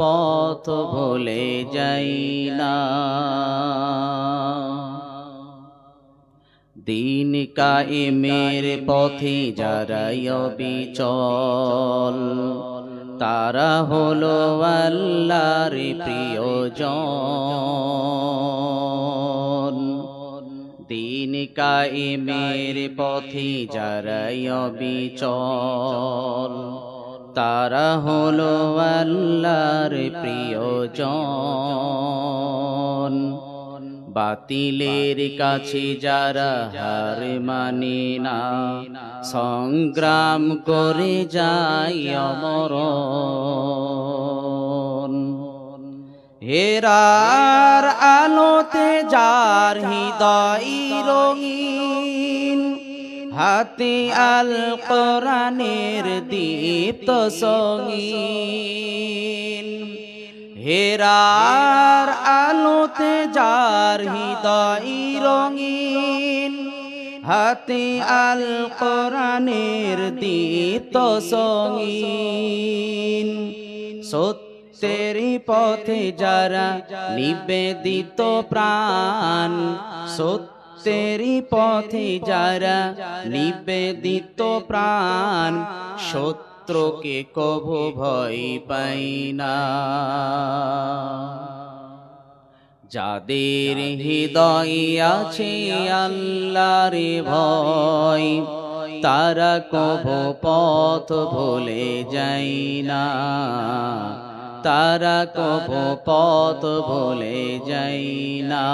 পথ ভুলে যাই না। দিন কায়েমের পথে যারা অবিচল, তারা হলো আল্লাহর প্রিয়জন। দিন কায়েমের পথে যারা অবিচল, তারা হলো আল্লাহর প্রিয়জন। বাতিলের কাছে যারা হার মানে না, সংগ্রাম করে যায় অমরণ। হেরার আলোতে যার হৃদয় রঙিন, হাতে আল কোরআনের দীপ্ত সঙ্গীন। হেরার আলোতে যার হৃদয় রঙিন, হাতে আল কোরআনের দীপ্ত সঙ্গীন। সত্যের পথে যারা নিবেদিত প্রাণ, সত্যের পথে যারা নিবেদিত প্রাণ, শত্রুকে কভু ভয় পাই না। যাদের হৃদয়ে আছে আল্লাহর ভয়, তারা কভু পথ ভুলে যায় না, তারা কভু পথ ভুলে যায় না।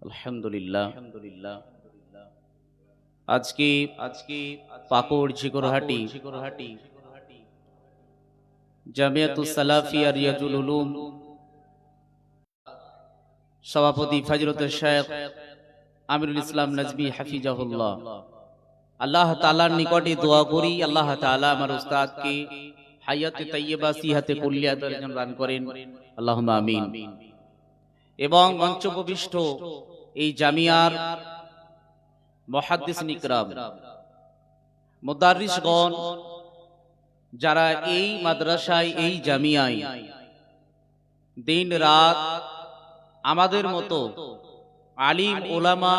আলহামদুলিল্লাহ। আজকে পাকুড় ঝিকরহাটি জামিয়াতুস সালাফিয়া রিয়াজুল উলুম সভাপতি ফজলুল শেখ আমিরুল ইসলাম নজমি হাফিজাহুল্লাহ, আল্লাহ তাআলার নিকটে দোয়া করি আল্লাহ তাআলা আমার উস্তাদকে হায়াতে তাইয়্যিবা সিহাতে কুল্লিয়া দান করেন, আল্লাহুম্মা আমিন। এবং মঞ্চোপবিষ্ট এই জামিয়ার মুহাদ্দিসিন ইকরাম, মুদাররিসগণ, যারা এই মাদ্রাসায় এই জামিয়ায় দিন রাত আমাদের মতো আলিম ওলামা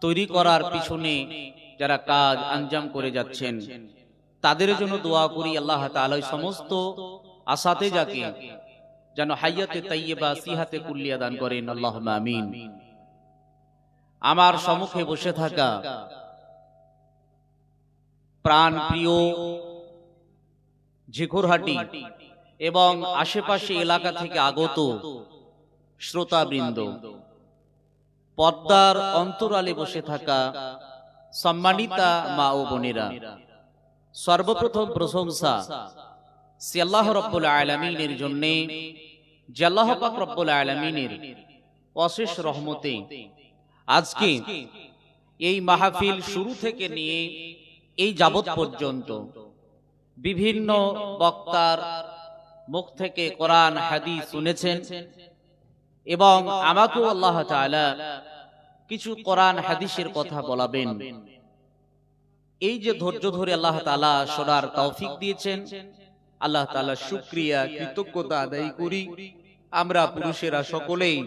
তৈরি করার পিছনে যারা কাজ আঞ্জাম করে যাচ্ছেন, তাদের জন্য দোয়া করি আল্লাহ তাআলা সমস্ত আসাতেজাকে যেন হায়াতে তাইয়্যিবা সিহাতে কুল্লিয়া দান করেন, আল্লাহুম্মা আমিন। আমার সম্মুখে বসে থাকা প্রাণ প্রিয় ঝিকরহাটি এবং আশেপাশে এলাকা থেকে আগত শ্রোতাবৃন্দ, পর্দার অন্তরালে বসে থাকা সম্মানিতা মা ও বোনেরা, সর্বপ্রথম প্রশংসা সে আল্লাহ রাব্বুল আলামিনের জন্য, যে আল্লাহ পাক রব্বুল আলামিনের অশেষ রহমতে আজকে এই মাহফিল শুরু থেকে নিয়ে এই যাবত পর্যন্ত বিভিন্ন বক্তার মুখ থেকে কোরআন হাদিস শুনেছেন এবং আমাকেও আল্লাহ তাআলা কিছু কোরআন হাদিসের কথা বলাবেন। এই যে ধৈর্য ধরে আল্লাহ তাআলা শোনার তৌফিক দিয়েছেন, আল্লাহ তাআলা শুকরিয়া কৃতজ্ঞতা আদায় করি। আমরা পুরুষেরা সকলেই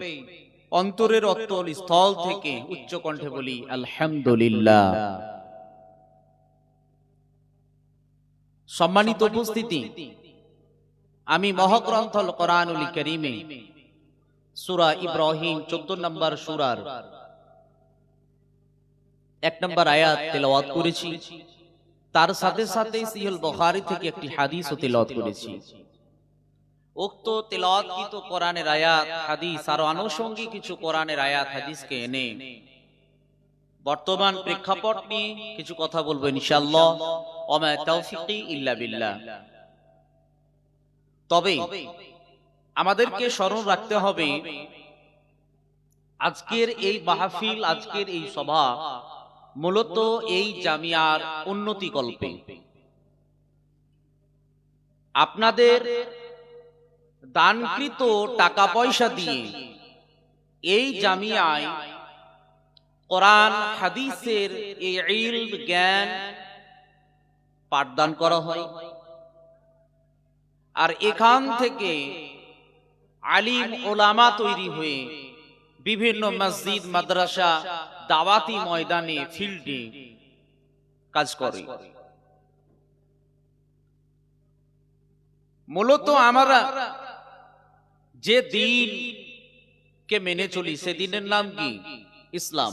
অন্তরের অতল স্থল থেকে উচ্চ কণ্ঠে বলি আলহামদুলিল্লাহ। সম্মানিত উপস্থিতি, আমি মহাগ্রন্থ কোরআনুল কারীমে সূরা ইব্রাহিম 14 নম্বর সূরার 1 নম্বর আয়াত তেলাওয়াত করেছি। তার সাথে সাথে সহিহ বুখারী থেকে একটি হাদিসও তেলাওয়াত করেছি। উক্ত তেলাওয়াতকৃত কোরআনের আয়াত হাদিস আর আনুষঙ্গিক কিছু কোরআনের আয়াত হাদিসকে এনে বর্তমান প্রেক্ষাপট নিয়ে কিছু কথা বলবো ইনশাআল্লাহ। ওয়া মা তাওফীকি ইল্লা বিল্লাহ। তবে আমাদেরকে স্মরণ রাখতে হবে আজকের এই মাহফিল, আজকের এই সভা মূলত এই জামিয়ার উন্নতি কল্পে। আপনাদের দানকৃত টাকা পয়সা দিয়ে এই জামিয়ায় কোরআন হাদিসের এই ইলম জ্ঞান পাঠদান করা হয়, আর এখান থেকে আলিম ওলামা তৈরি হয়ে বিভিন্ন মসজিদ মাদ্রাসা দাওয়াতি ময়দানে ফিল্ডে কাজ করে। মূলত আমরা যে দিন কে মেনে চলি সে দিনের নাম কি? ইসলাম।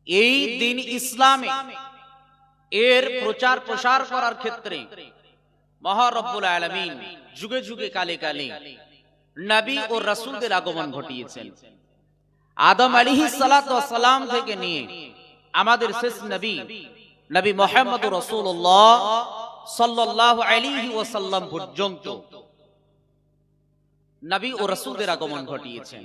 এই দিন ইসলামে এর প্রচার প্রসার করার ক্ষেত্রে মহান রব্বুল আলামিন যুগে যুগে কালে কালে নবী ও রাসূলদের আগমন ঘটিয়েছেন। আদম আলাইহিস সালাতু ওয়াস সালাম থেকে নিয়ে আমাদের শেষ নবী নবী মুহাম্মদুর রাসূলুল্লাহ সাল্লাল্লাহু আলাইহি ওয়াসাল্লাম পর্যন্ত নবী ও রাসূলদের আগমন ঘটিয়েছেন।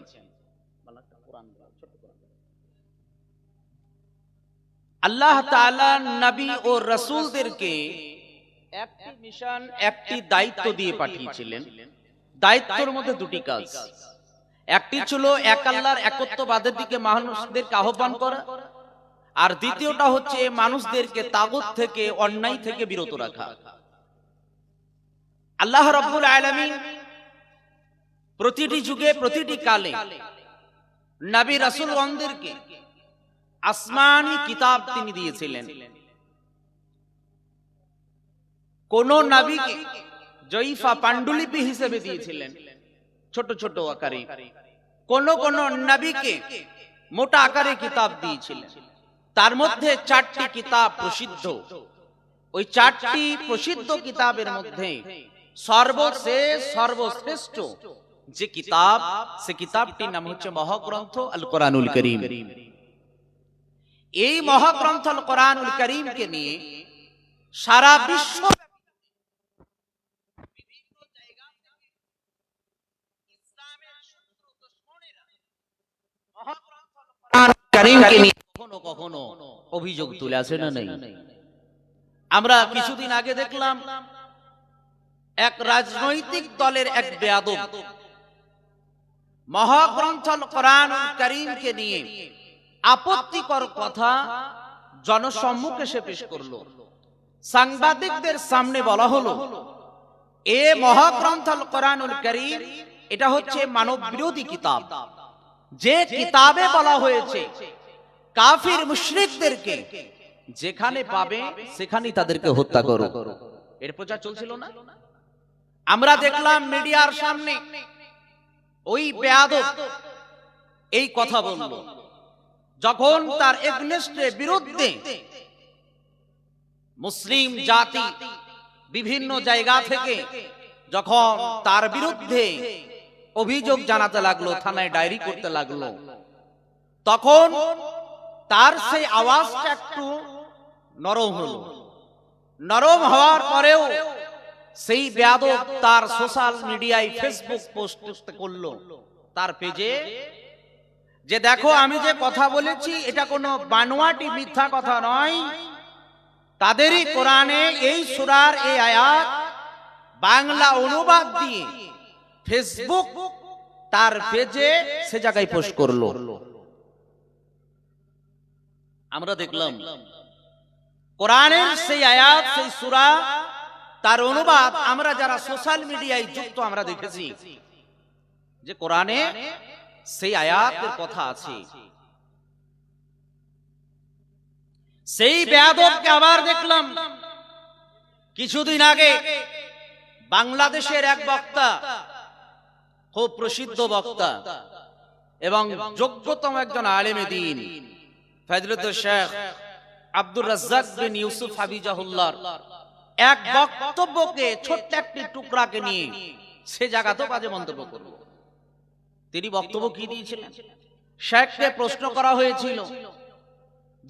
আল্লাহ তাআলা নবী ও রাসূলদেরকে একটি মিশন, একটি দায়িত্ব দিয়ে পাঠিয়েছিলেন। দায়িত্বের মধ্যে দুটি কাজ। একটি ছিল এক আল্লাহর একত্ববাদের দিকে মানুষদেরকে আহ্বান করা, আর দ্বিতীয়টা হচ্ছে মানুষদেরকে তাগুত থেকে, অন্যায় থেকে বিরত রাখা। আল্লাহ রাব্বুল আলামিন প্রতিটি যুগে প্রতিটি কালে নবী রাসূলগণদেরকে আসমানি কিতাব তিনি দিয়েছিলেন। কোন নবীকে জয়ফা পাণ্ডুলিপি হিসেবে দিয়েছিলেন, ছোট ছোট আকারে। কোন কোন নবীকে মোটা আকারে কিতাব দিয়েছিলেন। তার মধ্যে 4টি কিতাব প্রসিদ্ধ। ওই 4টি প্রসিদ্ধ কিতাবের মধ্যে সর্বশেষ সর্বশ্রেষ্ঠ যে কিতাব, সে কিতাবটির নাম হচ্ছে মহাগ্রন্থ আল কোরআনুল কারীম। এই মহাগ্রন্থ আল কোরআনুল কারীমকে নিয়ে সারা বিশ্ব কখনো কখনো অভিযোগ তুলে আসে না নাই। আমরা কিছুদিন আগে দেখলাম এক রাজনৈতিক দলের এক বেয়াদব মহাগ্রন্থ কোরআনুল কারীমকে নিয়ে আপত্তিকর কথা জনসম্মুখে সে পেশ করলো। সাংবাদিকদের সামনে বলা হলো, এ মহাগ্রন্থ কোরআনুল কারীম এটা হচ্ছে মানব বিরোধী কিতাব। যে কিতাবে বলা হয়েছে কাফির মুশরিকদেরকে যেখানে পাবে সেখানেই তাদেরকে হত্যা করো। এর প্রচার চলছিল না? আমরা দেখলাম মিডিয়ার সামনে ওই বেয়াদব এই কথা বলল, যখন তার এগনেস্টে বিরুদ্ধে মুসলিম জাতি বিভিন্ন জায়গা থেকে যখন তার বিরুদ্ধে অভিযোগ জানাতে লাগলো, থানায় ডায়েরি করতে লাগলো, তখন তার সেই আওয়াজটা একটু নরম হলো। নরম হওয়ার পরেও সেই বেয়াদব তার সোশ্যাল মিডিয়ায় ফেসবুক পোস্ট করলো তার পেজে, যে দেখো আমি যে কথা বলেছি এটা কোনো বানোয়াটি মিথ্যা কথা নয়। তাদেরই কোরআনে এই সূরার এই আয়াত বাংলা অনুবাদ দিয়ে ফেসবুক তার পেজে সে জায়গায় পোস্ট করলো। আমরা দেখলাম কোরআনের সেই আয়াত, সেই সূরা, তার অনুবাদ আমরা যারা সোশ্যাল মিডিয়ায় যুক্ত আমরা দেখেছি যে কোরআনে সেই আয়াতের কথা আছে। সেই বেয়াদবকে আবার দেখলাম কিছুদিন আগে বাংলাদেশের এক বক্তা, খুব প্রসিদ্ধ বক্তা এবং যোগ্যতম একজন আলেমে দ্বীন ফজলতুল শেখ আব্দুর রাজ্জাক বিন ইউসুফ হাফিজাহুল্লাহ এক বক্তব্যকে ছোট্ট একটি টুকরাকে নিয়ে সে জায়গাতে বাজে মন্তব্য করল। তিনি বক্তব্য কি দিয়েছিলেন? শেখকে প্রশ্ন করা হয়েছিল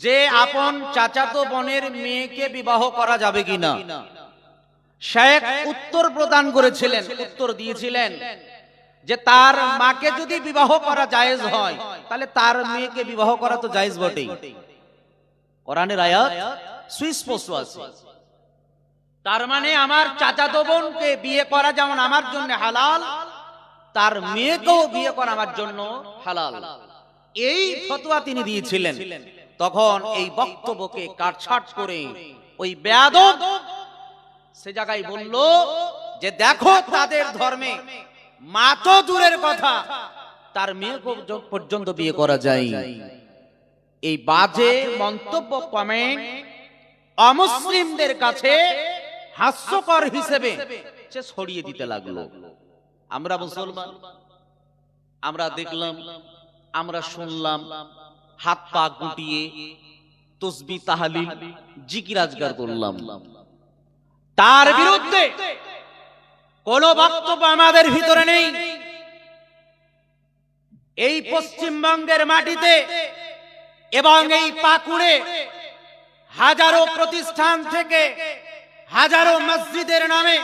যে আপন চাচাতো বোনের মেয়েকে বিবাহ করা যাবে কিনা। শেখ উত্তর প্রদান করেছিলেন, উত্তর দিয়েছিলেন যে তার মাকে যদি বিবাহ করা জায়েজ হয় তাহলে তার মেয়েকে বিবাহ করা তো জায়েজ বটেই। কোরআনের আয়াত সুস্পষ্ট আছে। তার মানে আমার চাচাতো বোনকে বিয়ে করা যেমন আমার জন্য হালাল, তার মেয়েকেও বিয়ে করা আমার জন্য হালাল। এই ফতোয়া তিনি দিয়েছিলেন। তখন এই বক্তব্যকে কাটছাট করে ওই বেয়াদব সে জায়গায় বলল যে দেখো তাদের ধর্মে মা তো দূরের কথা, তার মেয়ে পর্যন্ত বিয়ে করা যায়। এই বাজে মন্তব্য কমেন্ট অমুসলিমদের কাছে হাস্যকর হিসেবে সে ছড়িয়ে দিতে লাগলো। আমরা মুসলমান, আমরা দেখলাম, আমরা শুনলাম, হাত পা গুটিয়ে তসবিহ তাহলিল জিকির আজকার করলাম। তার বিরুদ্ধে কোন বক্তব্য আমাদের ভিতরে নেই। এই পশ্চিমবঙ্গের মাটিতে এবং এই পাকুড়ে হাজারো প্রতিষ্ঠান থেকে হাজারো মসজিদের নামে,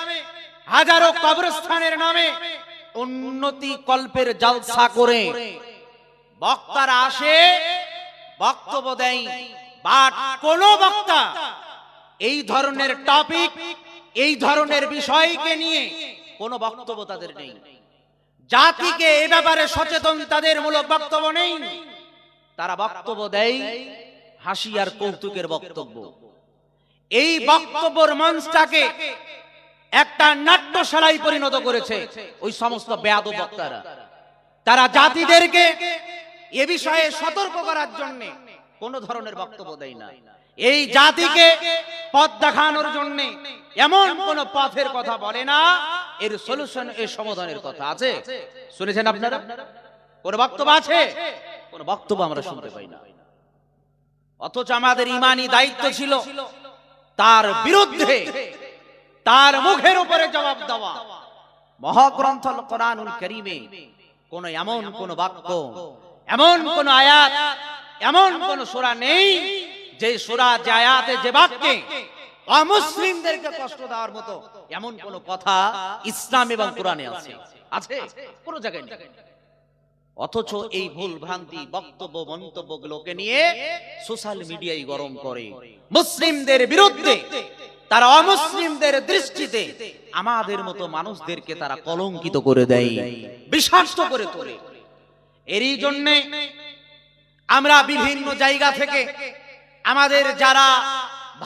হাজারো কবরস্থানের নামে উন্নতি কল্পের জলসা করে বক্তারা আসে, বক্তব্য দেয়, বাট কোন বক্তা এই ধরনের টপিক, এই ধরনের বিষয়কে নিয়ে কোন বক্তব্য তাদের নেই। জাতিকে এ ব্যাপারে সচেতন তাদের মূলক বক্তব্য নেই। তারা বক্তব্য দেয় হাসি আর কৌতুকের বক্তব্য। এই বক্তব্যের মঞ্চটাকে একটা নাট্যশালায় পরিণত করেছে ওই সমস্ত বেয়াদব বক্তারা। তারা জাতিদেরকে এ বিষয়ে সতর্ক করার জন্য কোন ধরনের বক্তব্য দেয় না। এই জাতিকে পথ দেখানোর জন্য এমন কোন পথের কথা বলে না, এর সলিউশন, এর সমাধানের কথা আছে। শুনেছেন আপনারা? কোন বক্তব্য আছে? কোন বক্তব্য আমরা শুনতে পাই না। অথচ আমাদের ইমানি দায়িত্ব ছিল তার বিরুদ্ধে, তার মুখের উপরে জবাব দেওয়া। মহাগ্রন্থ কোরআনুল কারীমে কোন এমন কোন বাক্য, এমন কোন আয়াত, এমন কোন সূরা নেই যে সূরা, যে আয়াতে, যে বাক্যে অমুসলিমদেরকে কষ্ট দেওয়ার মতো এমন কোন কথা ইসলাম এবং কোরআনে আছে? আছে? কোন জায়গায় নেই। অথচ এই ভুল ভ্রান্তি বক্তব্য মন্তব্যগুলোকে নিয়ে সোশ্যাল মিডিয়ায় গরম করে মুসলিমদের বিরুদ্ধে। তারা অমুসলিমদের দৃষ্টিতে আমাদের মতো মানুষদেরকে তারা কলঙ্কিত করে দেয়, বিষাক্ত করে তোলে। এরই জন্য আমরা বিভিন্ন জায়গা থেকে আমাদের যারা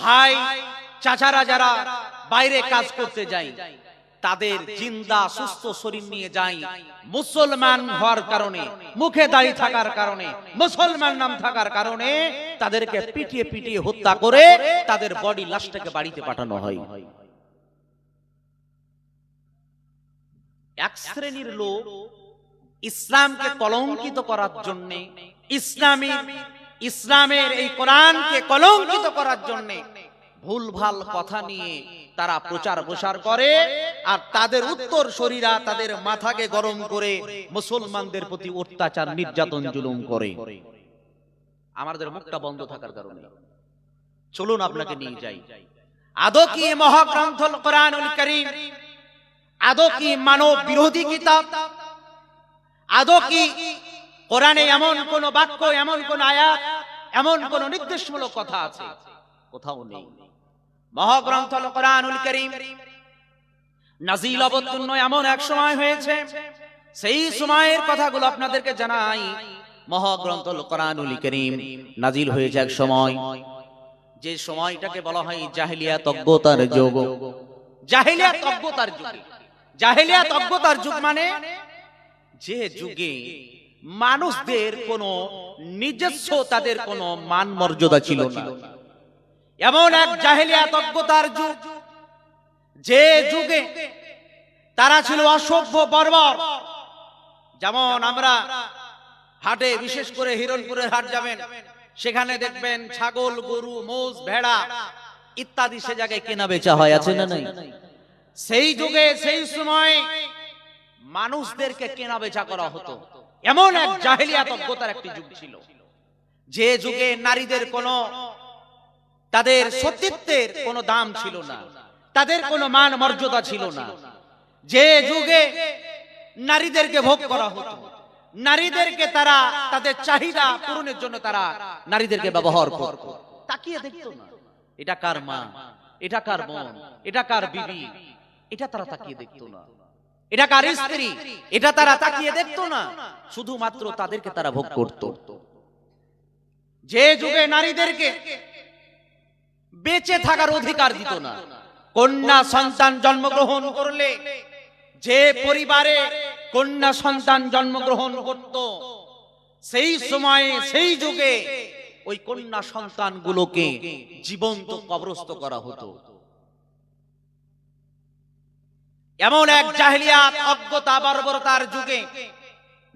ভাই চাচারা যারা বাইরে কাজ করতে যায়, তাদের জিন্দা সুস্থ শরীর নিয়ে যায় মুসলমান হওয়ার কারণে, মুখে দাড়ি থাকার কারণে, মুসলমান নাম থাকার কারণে তাদেরকে পিটিয়ে পিটিয়ে হত্যা করে তাদের বডি লাশটাকে বাড়িতে পাঠানো হয়। এক শ্রেণীর লোক ইসলামকে কলঙ্কিত করার জন্য, ইসলামের এই কোরআনকে কলঙ্কিত করার জন্য ভুলভাল কথা নিয়ে তারা প্রচার প্রসার করে, আর তাদের উত্তর শরীরা তাদের মাথাকে গরম করে মুসলমানদের প্রতি অত্যাচার, নির্যাতন, জুলুম করে। আমাদের মুখটা বন্ধ থাকার কারণে। চলুন আপনাকে নিয়ে যাই। আদৌ কি মহাগ্রন্থ কোরআনুল কারীম আদৌ কি মানব বিরোধী কিতাব? আদৌ কি কোরআনে এমন কোন বাক্য, এমন কোন আয়াত, এমন কোন নির্দেশমূলক কথা আছে? কোথাও নেই। মহাগ্রন্থ কোরআনুল কারীম নাজিল অবতীর্ণ এমন এক সময় হয়েছে, সেই সময়ের কথাগুলো আপনাদেরকে জানাই। মহাগ্রন্থ কোরআনুল কারীম নাজিল হয়েছে এক সময়, যে সময়টাকে বলা হয় জাহেলিয়াত অজ্ঞতার যুগ। জাহেলিয়াত অজ্ঞতার যুগ। জাহেলিয়াত অজ্ঞতার যুগ মানে যে যুগে মানুষদের কোন নিজস্ব, তাদের কোন মান মর্যাদা ছিল না। এমন এক জাহেলিয়াত অজ্ঞতার যুগ, যে যুগে তারা ছিল অসভ্য, বর্বর। যেমন আমরা হাটে, বিশেষ করে হিরণপুরের হাট যাবেন, সেখানে দেখবেন ছাগল, গরু, মোষ, ভেড়া ইত্যাদি সে জায়গায় কেনা বেচা হয়, আছে না নাই? সেই যুগে, সেই সময় মানুষদেরকে কেনা বেচা করা হতো। এমন এক জাহেলিয়াত অজ্ঞতার একটি যুগ ছিল, যে যুগে নারীদের কোন, তাদের সতীত্বের কোনো দাম ছিল না, তাদের কোনো মান মর্যাদা ছিল না। যে যুগে নারীদেরকে ভোগ করা হতো, নারীদেরকে তারা তাদের চাহিদা পূরণের জন্য তারা নারীদেরকে ব্যবহার করত। তাকিয়ে দেখতো না এটা কার মা, এটা কার বোন, এটা কার বিবি, এটা তারা তাকিয়ে দেখতো না। এটা কার স্ত্রী, এটা তারা তাকিয়ে দেখতো না, শুধুমাত্র তাদেরকে তারা ভোগ করত। যে যুগে নারীদেরকে বেঁচে থাকার অধিকার দিত না, কন্যা সন্তান জন্মগ্রহণ করলে, যে পরিবারে কন্যা সন্তান জন্মগ্রহণ করত, সেই সময়ে সেই যুগে ওই কন্যা সন্তানগুলোকে জীবন্ত কবরস্থ করা হতো। এমন এক জাহেলিয়াত অজ্ঞতা বর্বরতার যুগে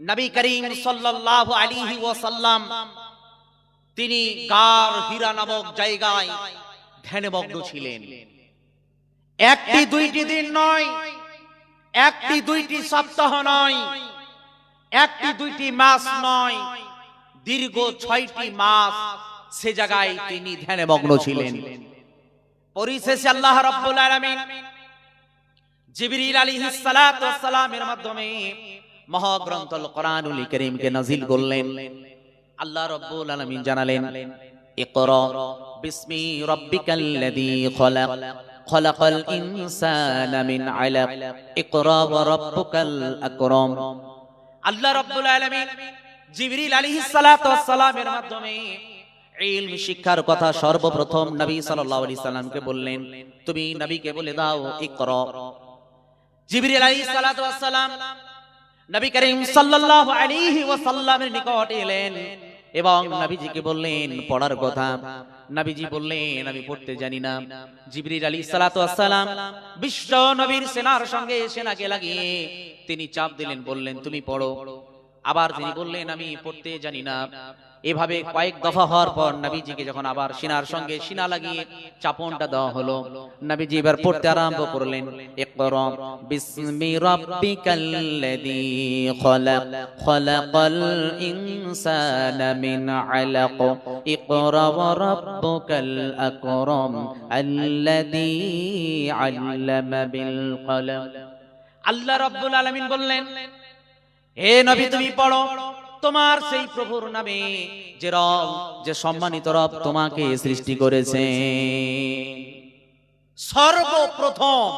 নবী করিম সাল্লাল্লাহু আলাইহি ওয়াসাল্লাম তিনি গার হীরা নামক জায়গায় ধ্যানমগ্ন ছিলেন। একটি দুইটি দিন নয়, একটি দুইটি সপ্তাহ নয়, একটি দুইটি মাস নয়, দীর্ঘ 6টি মাস সে জায়গায় তিনি ধ্যানমগ্ন ছিলেন। পরিশেষে আল্লাহ রাব্বুল আলামিন জিবরিল আলাইহিস সালাতু ওয়াস সালামের মাধ্যমে মহাগ্রন্থ কোরআনুল কারীমকে নাযিল করলেন। আল্লাহ রাব্বুল আলামিন জানালেন, ইকরা বিসমি রাব্বিকাল্লাযী খলাক খলাকাল ইনসানা মিন আলাক ইকরা ওয়া রাব্বুকাল আকরাম। আল্লাহ রাব্বুল আলামিন জিবরিল আলাইহিস সালাতু ওয়াস সালামের মাধ্যমে ইলম শিক্ষার কথা সর্বপ্রথম নবী সাল্লাল্লাহু আলাইহি সাল্লামকে বললেন, তুমি নবীকে বলে দাও ইকরা। জিবরিল আলাইহিস সালাতু ওয়াস সালাম নবী করিম সাল্লাল্লাহু আলাইহি ওয়াসাল্লামের নিকট এলেন এবং নবীজিকে বললেন পড়ার কথা। নবীজি বললেন আমি পড়তে জানি না। জিবরিল আলাইহিস সালাতু ওয়াস সালাম বিশ্ব নবীর সেনার সঙ্গে সেনাকে লাগিয়ে তিনি চাপ দিলেন, বললেন তুমি পড়ো। আবার তিনি বললেন আমি পড়তে জানি না। এভাবে কয়েক দফা হওয়ার পর নবীজিকে যখন আবার সিনার সঙ্গে সিনা লাগিয়ে চাপনটা দেওয়া হলো, নবীজি এবার পড়তে আরম্ভ করলেন, ইকরা বিসমি রাব্বিকাল্লাযী খলাক খলাকাল ইনসানা মিন আলাক ইকরা ওয়া রাব্বুকাল আকরাম আল্লাযী আল্লামা বিল কলম। আল্লাহ রাব্বুল আলামিন বললেন, হে নবী তুমি পড়ো তোমার সেই প্রভুর নামে যে রব, যে সম্মানিত রব তোমাকে সৃষ্টি করেছে। সর্বপ্রথম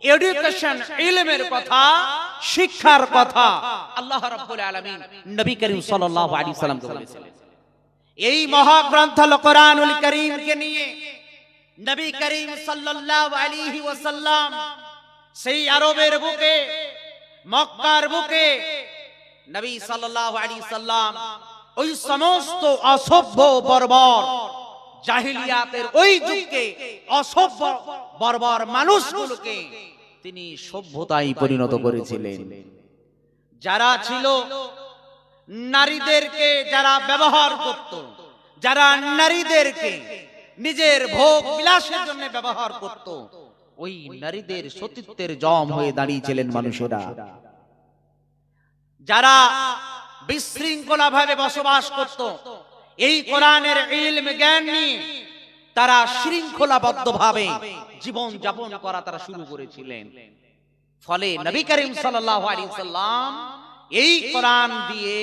এডুকেশন ইলমের কথা, শিক্ষার কথা আল্লাহ রাব্বুল আলামিন নবী করিম সাল্লাল্লাহু আলাইহি সাল্লামকে বলেছিলেন। এই মহাগ্রন্থ কোরআনুল কারীমকে নিয়ে নবী করিম সাল্লাল্লাহু আলাইহি ওয়াসাল্লাম সেই আরবের বুকে, মক্কার বুকে নবী সাল্লাল্লাহু আলাইহি সাল্লাম ওই সমস্ত অসভ্য বর্বর জাহিলিয়াতের ওই যুগে অসভ্য বর্বর মানুষগুলোকে তিনি সভ্যতায় পরিণত করেছিলেন। যারা ছিল নারীদেরকে যারা ব্যবহার করত, যারা নারীদেরকে নিজের ভোগ বিলাসের জন্য ব্যবহার করত, ওই নারীদের সতীত্বের জম হয়ে দাঁড়িয়েছিলেন মানুষেরা। যারা বিশৃঙ্খলা ভাবে বসবাস করত, এই কোরআনের ইলম জ্ঞান নিয়ে তারা শৃঙ্খলাবদ্ধ ভাবে জীবন যাপন করা তারা শুরু করেছিলেন। ফলে নবী করিম সাল্লাল্লাহু আলাইহি সাল্লাম এই কোরআন দিয়ে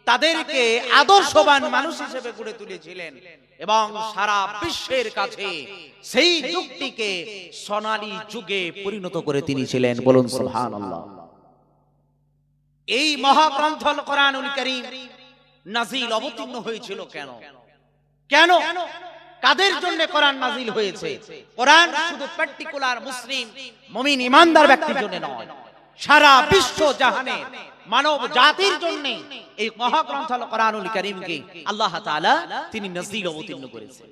তাদেরকে আদর্শবান মানুষ হিসেবে গড়ে তুলেছিলেন এবং সারা বিশ্বের কাছে সেই যুগটিকে সোনালী যুগে পরিণত করে তিনি ছিলেন। বলুন সুবহানাল্লাহ। এই মহাগ্রন্থ কোরআনুল কারীম নাজিল অবতীর্ণ হয়েছিল কেন? কেন কাদের জন্য কোরআন নাজিল হয়েছে? কোরআন শুধু পার্টিকুলার মুসলিম মুমিন ইমানদার ব্যক্তির জন্য নয়, সারা বিশ্ব জাহানে মানব জাতির জন্য এই মহাগ্রন্থ কোরআনুল কারীমকে আল্লাহ তাআলা তিনি নাজিল অবতীর্ণ করেছেন।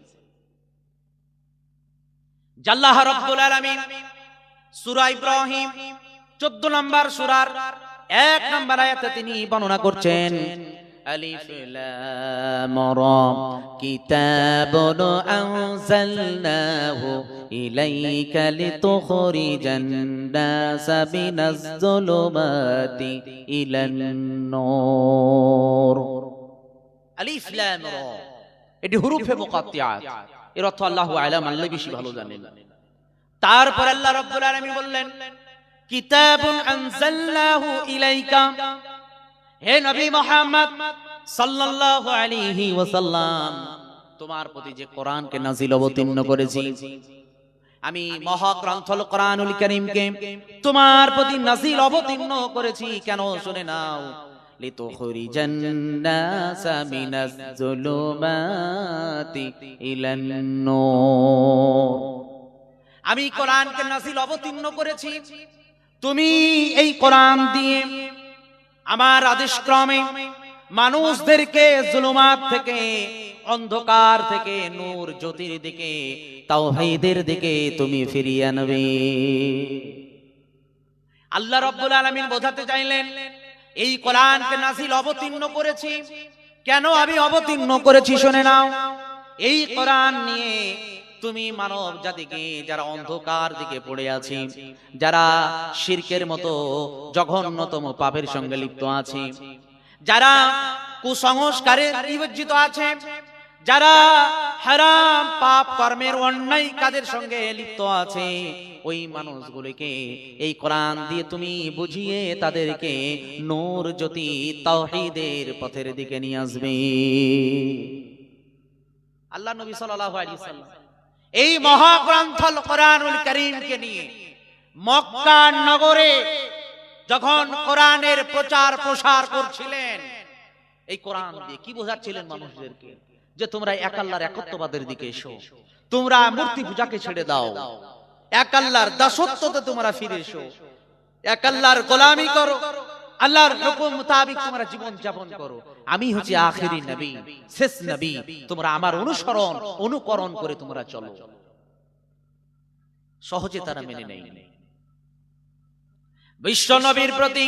আল্লাহ রাব্বুল আলামিন সূরা ইব্রাহিম 14 নম্বর সূরার 1 নম্বর আয়াতে তিনি বর্ণনা করছেন, আলিফ লাম রা কিতাবুন আনজালনাহু ইলাইকা লিতুখরিজান নাসা মিনাজ যুলুমাতি ইলান নূর। আলিফ লাম রা এটি হুরুফে মুকাত্তিআত, এর অর্থ আল্লাহু আ'লাম, আল্লাহ বেশি ভালো জানেন। তারপর আল্লাহ রাব্বুল আলামিন বললেন, কিতাবুন আনজালনাহু ইলাইকা, হে নবী মুহাম্মদ সাল্লাল্লাহু আলাইহি ওয়াসাল্লাম তোমার প্রতি যে কোরআনকে নাজিল অবতীর্ণ করেছি, আমি মহাগ্রন্থ কোরআনুল কারীমকে তোমার প্রতি নাযিল অবতীর্ণ করেছি কেন শুনে নাও, লিতুখরিজান নাসা মিনাজ যুলুমাতি ইলান নূর। আমি কোরআনকে নাযিল অবতীর্ণ করেছি, তুমি এই কোরআন দিয়ে আমার আদেশক্রমে মানুষদেরকে জুলুমাত থেকে, অন্ধকার থেকে নূর জ্যোতির দিকে, তাওহীদের দিকে তুমি ফিরিয়ে আনবে। আল্লাহ রাব্বুল আলামিন বোঝাতে চাইলেন এই কোরআনকে নাযিল অবতীর্ণ করেছি কেন, আমি অবতীর্ণ করেছি শুনে নাও। এই কোরআন নিয়ে তুমি মানব জাতিকে, যারা অন্ধকার দিকে পড়ে আছে, যারা শিরকের মতো জঘন্যতম পাপের সঙ্গে লিপ্ত আছে, যারা কুসংস্কারে নিমজ্জিত আছে, যারা হারাম পাপ কর্মের অন্যায় কাজের সঙ্গে লিপ্ত আছে, ওই মানুষগুলোকে এই কোরআন দিয়ে তুমি বুঝিয়ে তাদেরকে নূর জ্যোতি তাওহীদের পথের দিকে নিয়ে আসবে। আল্লাহ নবী সাল্লাল্লাহু আলাইহি ওয়াসাল্লাম এই মহাগ্রন্থ কোরআনুল কারীমকে নিয়ে মক্কা নগরে যখন কোরআনের প্রচার প্রসার করছিলেন, এই কোরআন দিয়ে কি বোঝাচ্ছিলেন মানুষদেরকে, যে তোমরা এক আল্লাহর একত্ববাদের দিকে এসো, তোমরা মূর্তি পূজাকে ছেড়ে দাও, এক আল্লাহর দাসত্বতে তোমরা ফিরে এসো, এক আল্লাহর গোলামি করো, আল্লাহর হুকুম মোতাবেক তোমরা জীবন যাপন করো। আমি হচ্ছি আখেরি নবী, শেষ নবী, তোমরা আমার অনুসরণ অনুকরণ করে তোমরা চলো। সহজে তারা মেনে নেয়। বিশ্ব নবীর প্রতি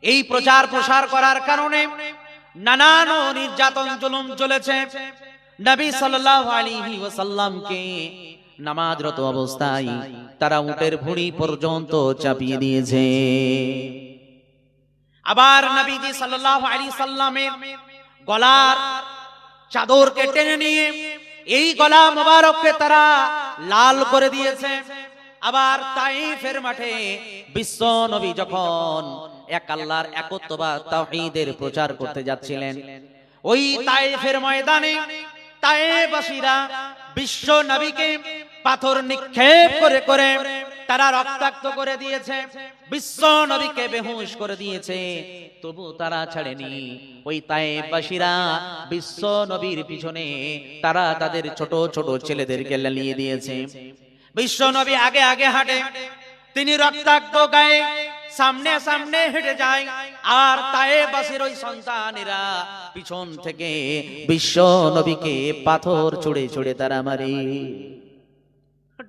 এই প্রচার প্রসার করার কারণে নানান নির্যাতন জুলুম চলেছে। নবী সাল্লাল্লাহু আলাইহি ওয়াসাল্লামকে নামাজরত অবস্থায় তারা উটের ভুঁড়ি পর্যন্ত চাপিয়ে দিয়েছে। আবার নবীজি সাল্লাল্লাহু আলাইহি সাল্লামের গলার চাদরকে টেনে নিয়ে এই গলা মোবারককে তারা লাল করে দিয়েছে। আবার তাইফের মাঠে বিশ্ব নবী যখন এক আল্লাহর একত্ববাদ তাওহীদের প্রচার করতে যাচ্ছিলেন, ওই তাইফের ময়দানে তায়েফবাসীরা বিশ্ব নবীকে পাথর নিক্ষেপ করে করে তারা রক্তাক্ত করে দিয়েছে, বিশ্ব নবীকে বেহুশ করে দিয়েছে, তবু তারা ছাড়েনি। ওই তায়েফবাসীরা বিশ্ব নবীর পিছনে তারা তাদের ছোট ছোট ছেলেদেরকে লেলিয়ে দিয়েছে। বিশ্ব নবী আগে আগে হাঁটে, তিনি রক্তাক্ত গায়ে সামনে সামনে হেঁটে যায়, আর তায়েফবাসীর ওই সন্তানেরা পিছন থেকে বিশ্ব নবীকে পাথর ছুঁড়ে ছুঁড়ে তারা মারে।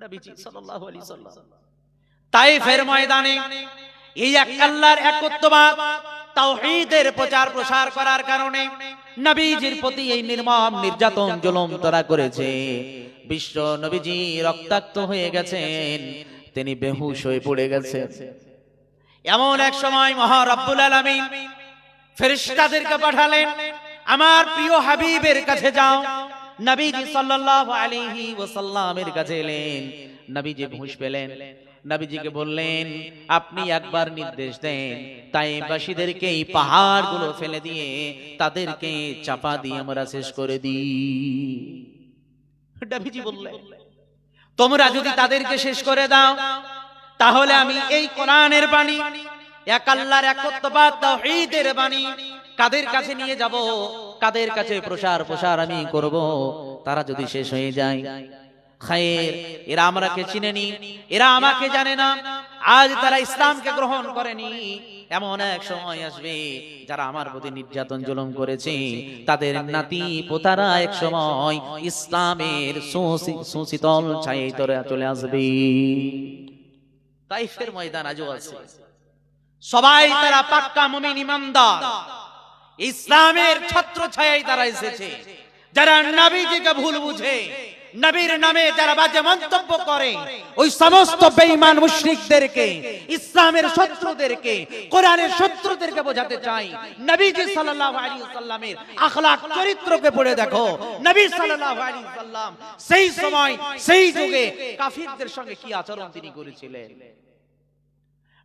নবীজি সাল্লাল্লাহু আলাইহি সাল্লাম তায়েফের ময়দানে এই এক আল্লাহর একত্ববাদ তাওহীদের প্রচার প্রসার করার কারণে নবীজির প্রতি এই নির্মম নির্যাতন জুলুম তারা করেছে। বিশ্ব নবীজি রক্তাক্ত হয়ে গেছেন, তিনি বেহুশ হয়ে পড়ে গেছেন। এমন এক সময় মহা রব্বুল আলামিন ফেরেশতাদেরকে পাঠালেন, আমার প্রিয় হাবিবের কাছে যাও। নবীজি সাল্লাল্লাহু আলাইহি ওয়াসাল্লামের কাছে এলেন, নবীজি হুঁশ পেলেন, নবীজিকে বললেন, আপনি একবার নির্দেশ দেন তায়েফবাসীদেরকে এই পাহাড়গুলো ফেলে দিয়ে তাদেরকে চাপা দিয়ে আমরা শেষ করে দিই। নবীজি বললেন, তোমরা যদি তাদেরকে শেষ করে দাও তাহলে আমি এই কোরআনের বাণী, এক আল্লাহর একত্ববাদ তাওহীদের বাণী কাদের কাছে নিয়ে যাব, কাদের কাছে প্রসার আমি করব, তারা যদি শেষ হয়ে যায়। খায়ের, এরা আমাকে চিনেনি, এরা আমাকে জানে না, আজ তারা ইসলামকে গ্রহণ করেনি। এমন এক সময় আসবে যারা আমার প্রতি নির্যাতন জুলুম করেছে, তাদের নাতি পোতারা এক সময় ইসলামের সুশীতল ছায়ে তরে চলে আসবে। তাইফের ময়দান আজও আছে, সবাই তারা পাক্কা মুমিন ইমানদার, ইসলামের ছত্র ছায়ায় তারা এসেছে। যারা নবীজিকে ভুল বুঝে, নবীর নামে যারা বাজে মন্তব্য করে, ওই সমস্ত বেঈমান মুশরিকদেরকে, ইসলামের শত্রুদেরকে, কোরআনের শত্রুদেরকে বোঝাতে চাই, নবীজি সাল্লাল্লাহু আলাইহি ওয়াসাল্লামের আখলাক চরিত্রকে পড়ে দেখো। নবী সাল্লাল্লাহু আলাইহি ওয়াসাল্লাম সেই সময় সেই যুগে কাফিরদের সঙ্গে কি আচরণ তিনি করেছিলেন।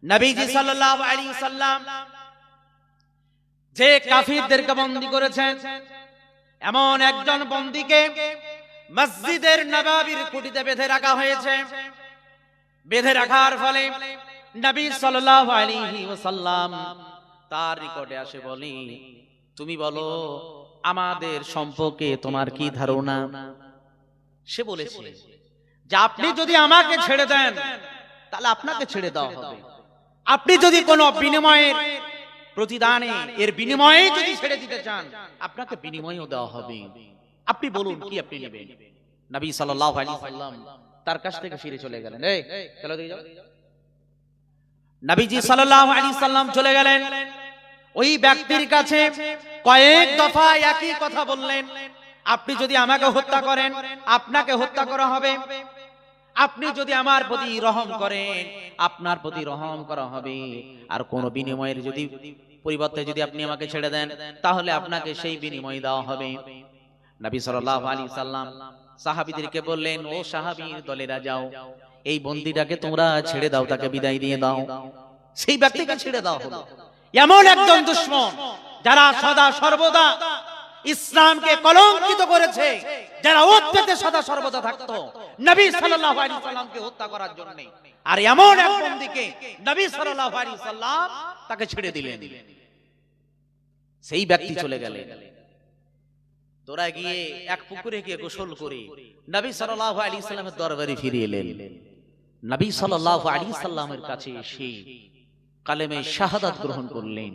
নবীজি সাল্লাল্লাহু আলাইহি ওয়াসাল্লাম যে কাফিরদেরকে বন্দী করেছেন, এমন একজন বন্দীকে মসজিদের নববীর খুঁটিতে বেঁধে রাখা হয়েছে। বেঁধে রাখার ফলে নবী সাল্লাল্লাহু আলাইহি ওয়াসাল্লাম তার নিকটে আসে বলে, তুমি বলো আমাদের সম্পর্কে তোমার কি ধারণা? সে বলেছে যে আপনি যদি আমাকে ছেড়ে দেন তাহলে আপনাকে ছেড়ে দেওয়া হবে, আপনি যদি কোনো বিনিময়ের প্রতিদানে এর বিনিময়ে যদি ছেড়ে দিতে চান আপনাকে বিনিময়ও দেওয়া হবে, আপনি বলুন কি আপনি নেবেন? নবী সাল্লাল্লাহু আলাইহি ওয়াসাল্লাম তার কাছ থেকে ফিরে চলে গেলেন। এই চলো দিকে যাও। নবীজি সাল্লাল্লাহু আলাইহি ওয়াসাল্লাম চলে গেলেন। ওই ব্যক্তির কাছে কয়েক দফা একই কথা বললেন, আপনি যদি আমাকে হত্যা করেন আপনাকে হত্যা করা হবে, আপনি যদি আমার প্রতি রহম করেন আপনার প্রতি রহম করা হবে, আর কোন বিনিময়ের যদি পরিবর্তে যদি আপনি আমাকে ছেড়ে দেন তাহলে আপনাকে সেই বিনিময় দেওয়া হবে। নবী সাল্লাল্লাহু আলাইহি ওয়াসাল্লাম সাহাবীদেরকে বললেন, ও সাহাবীর দলেরা যাও, এই বন্দীটাকে তোমরা ছেড়ে দাও, তাকে বিদায় দিয়ে দাও। সেই ব্যক্তিকে ছেড়ে দাও হলো। এমন একজন দুশমন যারা সদা সর্বদা ইসলামকে কলঙ্কিত করেছে, যারা ওৎপেতে সদা সর্বদা থাকতো নবী সাল্লাল্লাহু আলাইহি সাল্লামকে হত্যা করার জন্য, আর এমন এক বন্দীকে নবী সাল্লাল্লাহু আলাইহি সাল্লাম তাকে ছেড়ে দিলেন। সেই ব্যক্তি চলে গেলেন, তোরা গিয়ে এক পুকুরে গিয়ে গোসল করে নবী সাল্লাল্লাহু আলাইহি সাল্লামের দরবারে ফিরে এলেন। নবী সাল্লাল্লাহু আলাইহি সাল্লামের কাছে এসে কালেমে শাহাদাত গ্রহণ করলেন,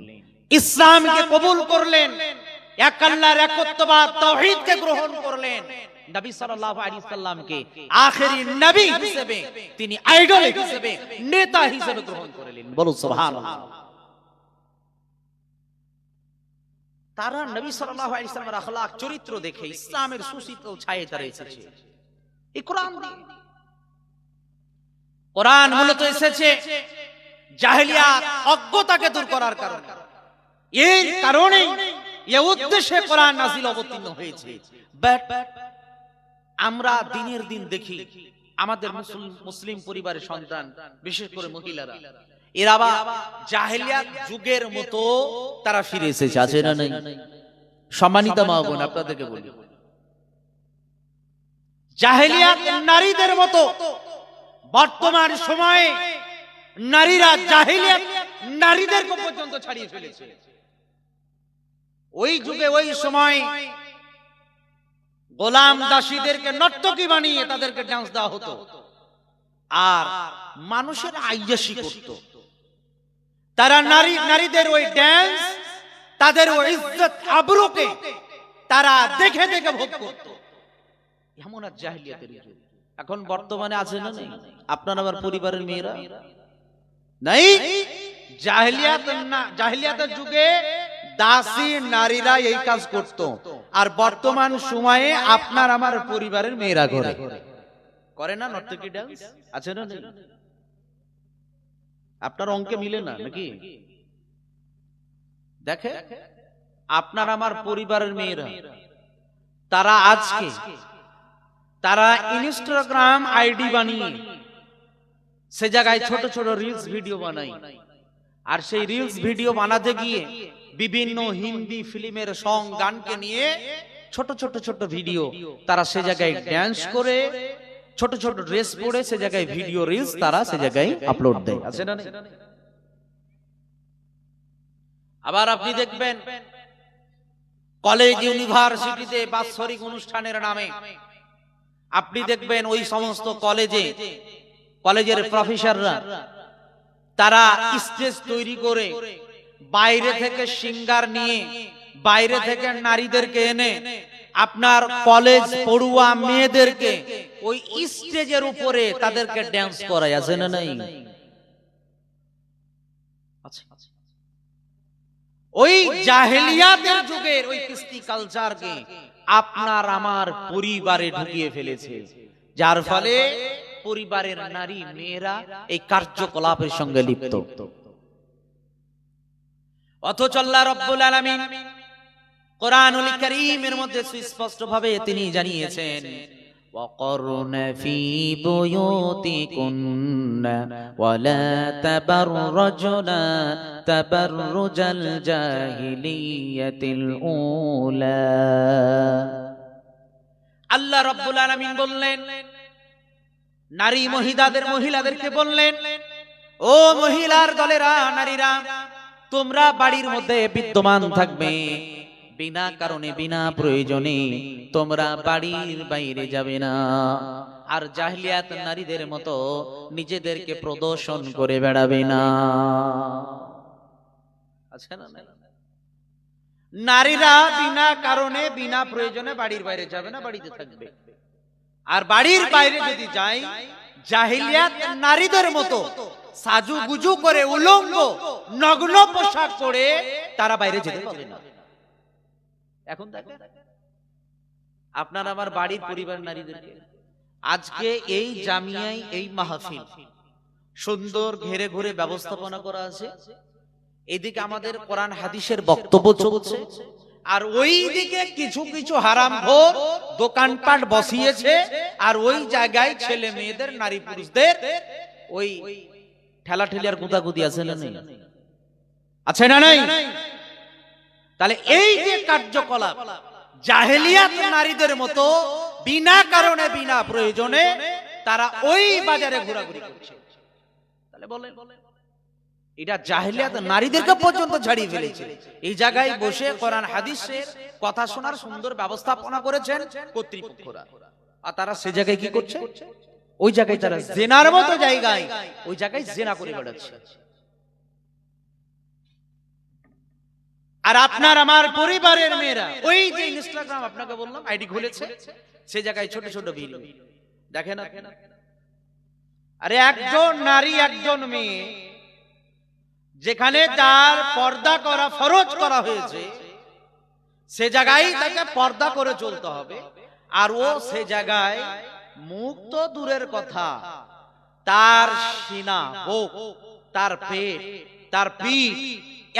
ইসলামকে কবুল করলেন, এক আল্লাহর একত্ববাদ তাওহীদকে গ্রহণ করলেন। নবী সাল্লাল্লাহু আলাইহি সাল্লামকে আখেরি নবী হিসেবে, তিনি আইডল হিসেবে, নেতা হিসেবে গ্রহণ করলেন। বলুন সুবহানাল্লাহ। তারা নবী সাল্লাল্লাহু আলাইহি সাল্লামের আখলাক চরিত্র দেখে ইসলামের সুশীতল ছায়ে তারা এসেছে। এই কোরআন দিয়ে, কোরআন মূলত এসেছে জাহেলিয়াত অজ্ঞতাকে দূর করার কারণে, এর কারণে এই উদ্দেশ্যে কোরআন নাযিল অবতীর্ণ হয়েছে। বাট আমরা দিনের দিন দেখি আমাদের মুসলিম পরিবারের সন্তান, বিশেষ করে মহিলারা, এরা জাহেলিয়াত যুগের মতো তারা ফিরে এসেছে, আছে না নাই? সম্মানিত মা বোন, আপনাদেরকে বলি, জাহেলিয়াত নারীদের মতো বর্তমান সময়ে নারীরা জাহেলিয়াত নারীদেরকে পর্যন্ত ছাড়িয়ে ফেলেছে। ওই যুগে ওই সময় গোলাম দাসীদেরকে নর্তকী বানিয়ে তাদেরকে ডান্স দেওয়া হতো, আর মানুষের আইয়াশি করত। তারা নারীদের ওই ডান্স, তাদের ওই ইজ্জত আবরুকে তারা দেখে দেখে ভোগ করত। এমন এক জাহেলিয়াতের যুগ এখন বর্তমানে আছে না নেই? আপনার আমার পরিবারের মেয়েরা নাই? জাহেলিয়াতের যুগে দাসী নারীরা এই কাজ করত, আর বর্তমান সময়ে আপনার আমার পরিবারের মেয়েরা করে না নর্তকী ডান্স, আছে না নেই? আপনার অঙ্কে মিলে না নাকি? দেখে আপনার আমার পরিবারের মেয়েরা, তারা আজকে তারা ইনস্টাগ্রাম আইডি বানিয়ে সে জায়গায় ছোট ছোট রিলস ভিডিও বানায়, আর সেই রিলস ভিডিও বানাতে গিয়ে বিভিন্ন হিন্দি ফিল্মের সং গানকে নিয়ে ছোট ছোট ছোট ভিডিও তারা সে জায়গায় ড্যান্স করে, ছোট ছোট ড্রেস পরে সে জায়গায় ভিডিও রিলস তারা সে জায়গায় আপলোড দেয়, আছে না? আবার আপনি দেখবেন কলেজ ইউনিভার্সিটিতে বাৎসরিক অনুষ্ঠানের নামে আপনি দেখবেন ওই সমস্ত কলেজের প্রফেসররা তারা স্টেজ তৈরি করে বাইরে থেকে সিঙ্গার নিয়ে, বাইরে থেকে নারীদেরকে এনে আপনার কলেজ পড়ুয়া মেয়েদেরকে ওই স্টেজের উপরে তাদেরকে ড্যান্স করায়, আছে না নাই? ওই জাহেলিয়াতের যুগের ওই কৃষ্টি কালচারকে আপনার আমার পরিবারে ঢুকিয়ে ফেলেছে, যার ফলে পরিবারের নারী মেয়েরা এই কার্যকলাপের সঙ্গে লিপ্ত। অথচ আল্লাহ রাব্বুল আলামিন কোরআনুল কারীমের মধ্যে সুস্পষ্টভাবে তিনি জানিয়েছেন, وقرن في بيوتكن ولا تبرجن تبرج الجاهلية الأولى। আল্লাহ রাব্বুল আলামিন বললেন, নারী মহিলাদেরকে বললেন, ও মহিলার দলেরা, নারীরা, তোমরা বাড়ির মধ্যে বিদ্যমান থাকবে, বিনা কারণে বিনা প্রয়োজনে তোমরা বাড়ির বাইরে যাবে না। আর জাহিলিয়াত নারীদের মতো নিজেদেরকে প্রদর্শন করে বেড়াবে না। আচ্ছা না, নারীরা বিনা কারণে বিনা প্রয়োজনে বাড়ির বাইরে যাবে না, বাড়িতে থাকবে। আর বাড়ির বাইরে যদি যায়, জাহিলিয়াত নারীদের মতো সাজুগুজু করে উলঙ্গ নগ্ন পোশাক পরে তারা বাইরে যেতে পারবে না। এখন দেখেন আপনার আমার বাড়ির পরিবার নারীদেরকে, আজকে এই জামিয়ায় এই মাহফিল সুন্দর ঘেরে ঘুরে ব্যবস্থাপনা করা আছে। এদিকে আমাদের কোরআন হাদিসের বক্তব্য চলছে, আর ওই দিকে কিছু কিছু হারামখোর দোকানপাট বসিয়েছে, আর ওই জায়গায় ছেলে মেয়েদের, নারী পুরুষদের ওই ঠেলা ঠেলিয়ার গুদাগুদি আছে না নেই? আছে না নাই? তাহলে এই যে কার্যকলাপ জাহেলিয়াত নারীদের মতো বিনা কারণে বিনা প্রয়োজনে তারা ওই বাজারে ঘোরাঘুরি করছে, তাহলে বলেন এটা জাহেলিয়াত নারীদেরকে পর্যন্ত ঝাড়িয়ে ফেলেছে। এই জায়গায় বসে কোরআন হাদিসের কথা শোনার সুন্দর ব্যবস্থাপনা করেছেন কর্তৃপক্ষরা, আর তারা সে জায়গায় কি করছে? ওই জায়গায় তারা জেনার মতো জায়গায় ওই জায়গায় জেনা করে বেড়াচ্ছে। আর আপনার আমার পরিবারের মেয়েরা ওই যে ইনস্টাগ্রাম আপনাকে বললাম আইডি খুলেছে, সে জায়গায় ছোট ছোট ভিডিও দেখেন। আরে একজন নারী, একজন মেয়ে যেখানে তার পর্দা করা ফরজ করা হয়েছে, সে জায়গায় তাকে পর্দা করে চলতে হবে। আর ও সে জায়গায় মুখ তো দূরের কথা, তার সিনা বুক, তার পেট, তার পিঠ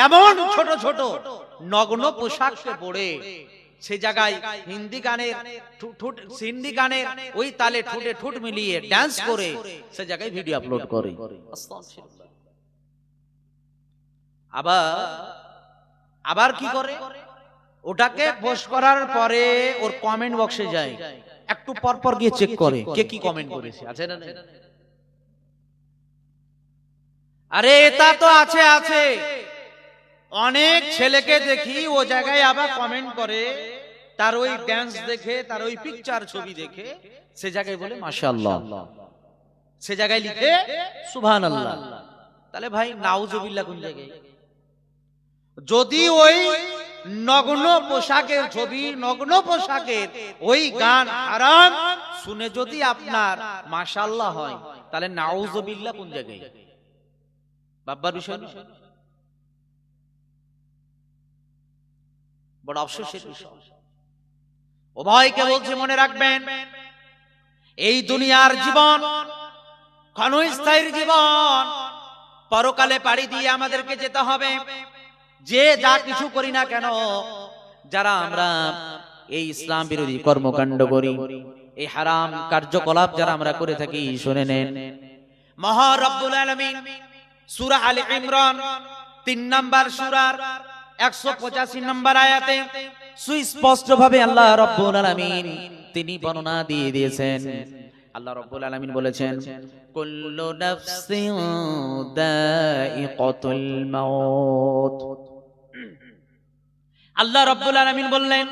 এমন ছোট ছোট নগ্ন পোশাককে পরে সে জায়গায় হিন্দি গানের সিন্দি গানের ওই তালে ঠুটে ঠুট মিলিয়ে ডান্স করে সে জায়গায় ভিডিও আপলোড করে। আবার কি করে, ওটাকে পোস্ট করার পরে ওর কমেন্ট বক্সে যায়, একটু পর পর গিয়ে চেক করে কে কি কমেন্ট করেছে, আছে না? আরে এটা তো আছে আছে, অনেক ছেলেকে দেখি ও জায়গায় আবার কমেন্ট করে, তার ওই ডান্স দেখে, তার ওই পিকচার ছবি দেখে সে জায়গায় বলে মাশাআল্লাহ, সে জায়গায় লিখে সুবহানাল্লাহ। তাহলে ভাই নাউজুবিল্লাহ কোন জায়গায়? যদি ওই নগ্ন পোশাকের ছবি, নগ্ন পোশাকের ওই গান হারাম শুনে যদি আপনার মাশাআল্লাহ হয়, তাহলে নাউজুবিল্লাহ কোন জায়গায়? বাবার বিষয় না, বড় আফসোসের বিষয়। ও ভাইকে বলছি, মনে রাখবেন এই দুনিয়ার জীবন ক্ষণস্থায়ী জীবন, পরকালে পাড়ি দিয়ে আমাদেরকে যেতে হবে। যে যা কিছু করি না কেন, যারা আমরা এই ইসলাম বিরোধী কর্মকাণ্ড করি, এই হারাম কার্যকলাপ যারা আমরা করে থাকি, শুনে নেন মহা রব্বুল আলামিন সূরা আলে ইমরান 3 নম্বর সূরার 185 নম্বর আয়াতে সুস্পষ্ট ভাবে আল্লাহ রব্বুল আলামিন তিনি বর্ণনা দিয়ে দিয়েছেন। আল্লাহ রব্বুল আলামিন বলেছেন, কুল্লু নাফসিন দাইকাতুল মাউত। আল্লাহ রব্বুল আলামিন বললেন,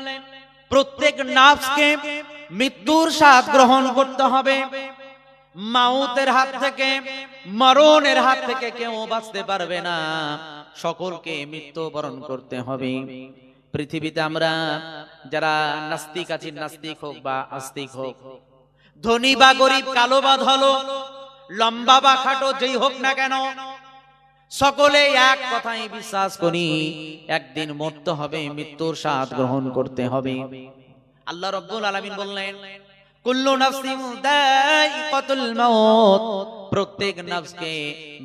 প্রত্যেক নাফসকে মৃত্যুর স্বাদ গ্রহণ করতে হবে। মাউতের হাত থেকে, মরণের হাত থেকে কেউ বাঁচতে পারবে না, সকলকে মৃত্যুবরণ করতে হবে। পৃথিবীতে আমরা যারা নাস্তিক আছি, নাস্তিক হোক বা আস্তিক হোক, ধনী বা গরিব, কালো বা ধলো, লম্বা বা খাটো, যেই হোক না কেন, সকলে এক কথাই বিশ্বাস করি, একদিন মরতে হবে, মৃত্যুর স্বাদ গ্রহণ করতে হবে। আল্লাহ রাব্বুল আলামিন বললেন, কুল্লু নাফসিন দাইকাতুল মাউত, প্রত্যেক নফসকে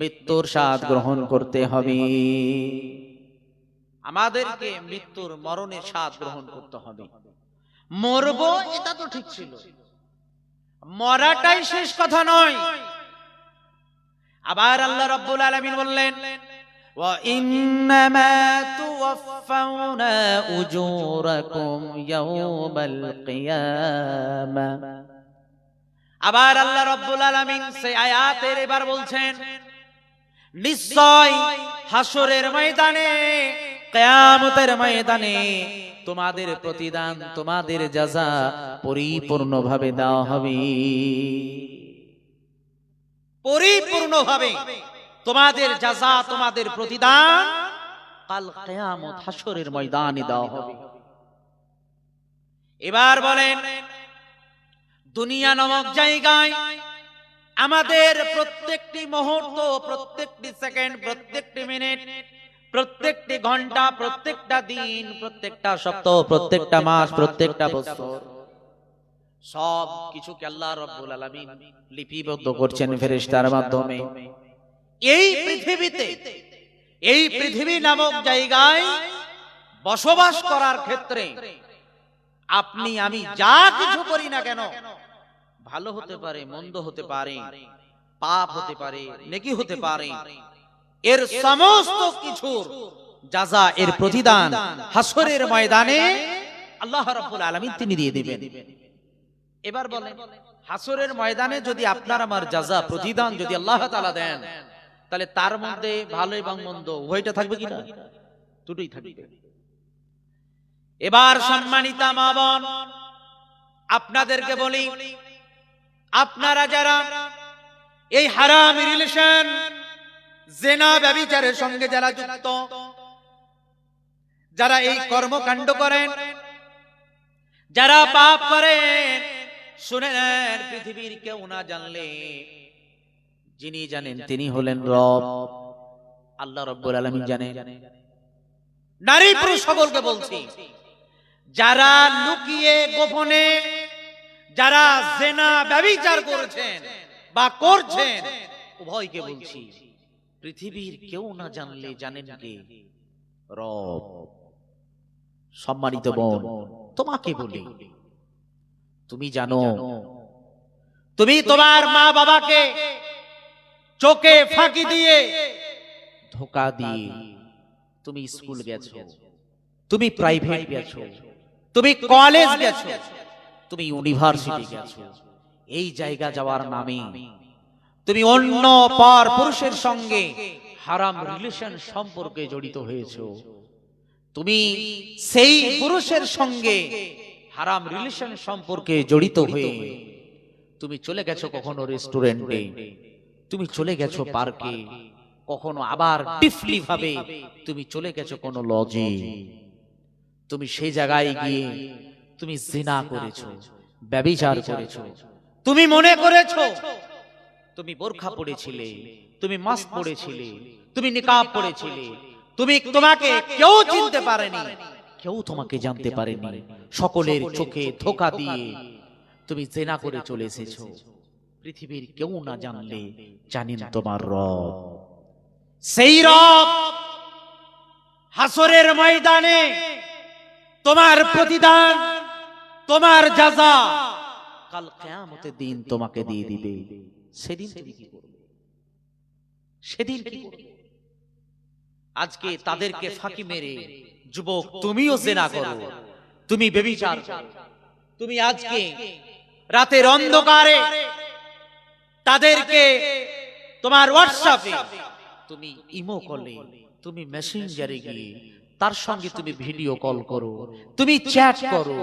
মৃত্যুর স্বাদ গ্রহণ করতে হবে। আমাদেরকে মৃত্যুর, মরণের স্বাদ গ্রহণ করতে হবে। মরবো এটা তো ঠিক ছিল, মরাটাই শেষ কথা নয়। আবার আল্লাহ রাব্বুল আলামিন বললেন, وإنما توفون أجوركم يوم القيامة আবার আল্লাহ রাব্বুল আলামিন সেই আয়াতের এবার বলছেন নিশ্চয় হাসরের ময়দানে কিয়ামতের ময়দানে তোমাদের প্রতিদান তোমাদের জাযা পরিপূর্ণভাবে দেওয়া হবে পরিপূর্ণভাবে তোমাদের জাযা তোমাদের প্রতিদান কাল কিয়ামত হাসরের ময়দানে দেওয়া হবে এবার বলেন দুনিয়া নামক জায়গায় আমাদের প্রত্যেকটি মুহূর্ত প্রত্যেকটি সেকেন্ড প্রত্যেকটি মিনিট প্রত্যেকটি ঘন্টা প্রত্যেকটা দিন প্রত্যেকটা সপ্তাহ প্রত্যেকটা মাস প্রত্যেকটা বছর সব কিছুকে আল্লাহ রাব্বুল আলামিন লিপিবদ্ধ করছেন ফেরেশতার মাধ্যমে এই পৃথিবীতে এই পৃথিবী নামক জায়গায় বসবাস করার ক্ষেত্রে আপনি আমি যা কিছু করি না কেন ভালো হতে পারে মন্দ হতে পারে পাপ হতে পারে নেকি হতে পারে এর সমস্ত কিছুর জাযা এর প্রতিদান হাসরের ময়দানে আল্লাহ রাব্বুল আলামিন তিনি দিয়ে দিবেন এবার বলেন হাসরের ময়দানে যদি আপনার আমার জাযা প্রতিদান যদি আল্লাহ তাআলা দেন তাহলে তার মধ্যে ভালো এবং মন্দ উভয়টা থাকবে কিনা দুটোই থাকবে এবার সম্মানিতা মা বোন আপনাদেরকে বলি আপনারা যারা এই হারাম রিলেশন জিনা ব্যভিচারের সঙ্গে যারা যুক্ত যারা এই কর্মকাণ্ড করেন যারা পাপ করেন শুনে নেন পৃথিবীর কেউ না জানলে যিনি জানেন তিনি হলেন রব আল্লাহ রাব্বুল আলামিন জানেন নারী পুরুষ সকলকে বলছি যারা লুকিয়ে গোপনে যারা জিনা ব্যভিচার করেছেন বা করছেন উভয়কে বলছি পৃথিবীর কেউ না জানলে জানেন কে রব সম্মানিত বোন তোমাকে বলি তুমি জানো তুমি তোমার মা বাবাকে চোখে ফাঁকি দিয়ে ধোঁকা দিয়ে তুমি স্কুল গেছো তুমি প্রাইভেট গেছো তুমি কলেজ গেছো তুমি ইউনিভার্সিটি গেছো এই জায়গা যাওয়ার নামে তুমি অন্য পর পুরুষের সঙ্গে হারাম রিলেশন সম্পর্কে জড়িত হয়েছো তুমি সেই পুরুষের সঙ্গে হারাম রিলেশন সম্পর্কে জড়িত হয়ে তুমি চলে গেছো কখনো রেস্টুরেন্টে তুমি চলে গেছো পার্কে কখনো আবার ডিফলি ভাবে তুমি চলে গেছো কোনো লজে তুমি সেই জায়গায় গিয়ে তুমি জিনা করেছো ব্যভিচার করেছো তুমি মনে করেছো তুমি বোরখা পরেছিলে তুমি মাস্ক পরেছিলে তুমি নিকাব পরেছিলে তুমি তোমাকে কেউ চিনতে পারেনি কেউ তোমাকে জানতে পারেনি সকলের চোখে ধোঁকা দিয়ে তুমি জিনা করে চলে এসেছো পৃথিবীর কেউ না জানলে জানেন তোমার রব সেই রব হাসরের ময়দানে তোমার প্রতিদান তোমার জাযা কাল কিয়ামতের দিন তোমাকে দিয়ে দিবে সেদিন তুমি কি করবে সেদিন কি করবে আজকে তাদেরকে ফাঁকি মেরে যুবক তুমিও জিনা করো তুমি ব্যভিচার করো তুমি আজকে রাতের অন্ধকারে তাদেরকে তোমার হোয়াটসঅ্যাপে তুমি ইমো কলে তুমি মেসেঞ্জারে গিয়ে তার সঙ্গে তুমি ভিডিও কল করো তুমি চ্যাট করো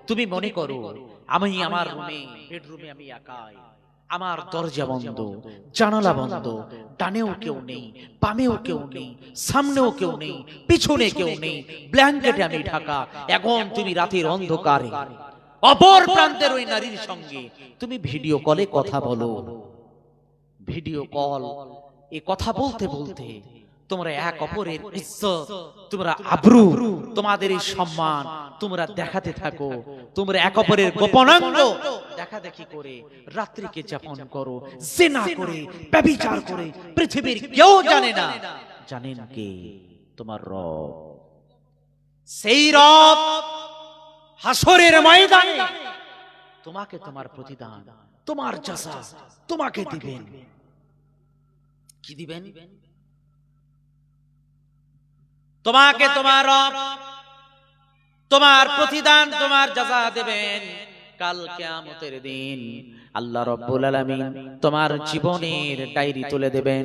তুমি মনে করো আমি আমার রুমে বেডরুমে আমি একাই আমার দরজা বন্ধ জানালা বন্ধ ডানেও কেউ নেই বামেও কেউ নেই সামনেও কেউ নেই পিছনে কেউ নেই ব্ল্যাঙ্কেটে আমি ঢাকা এখন তুমি রাতের অন্ধকারে অপর প্রান্তের ওই নারীর সঙ্গে তুমি ভিডিও কলে কথা বলো ভিডিও কল এই কথা বলতে বলতে তোমরা এক অপরের ইজ্জত তোমরা আবরু তোমাদের এই সম্মান তোমরা দেখাতে থাকো তোমরা এক অপরের গোপনাঙ্গ দেখাদেখি করে রাত্রিকে যাপন করো জিনা করে ব্যভিচার করে পৃথিবীর কেউ জানে না জানেন কে তোমার রব সেই রব হাসরের ময়দানে তোমাকে তোমার প্রতিদান তোমার জাযা তোমাকে দিবেন কি দিবেন তোমাকে তোমার রব তোমার প্রতিদান তোমার জাযা দেবেন কাল কিয়ামতের দিন। আল্লাহ রাব্বুল আলামিন তোমার জীবনের ডায়েরি তুলে দেবেন।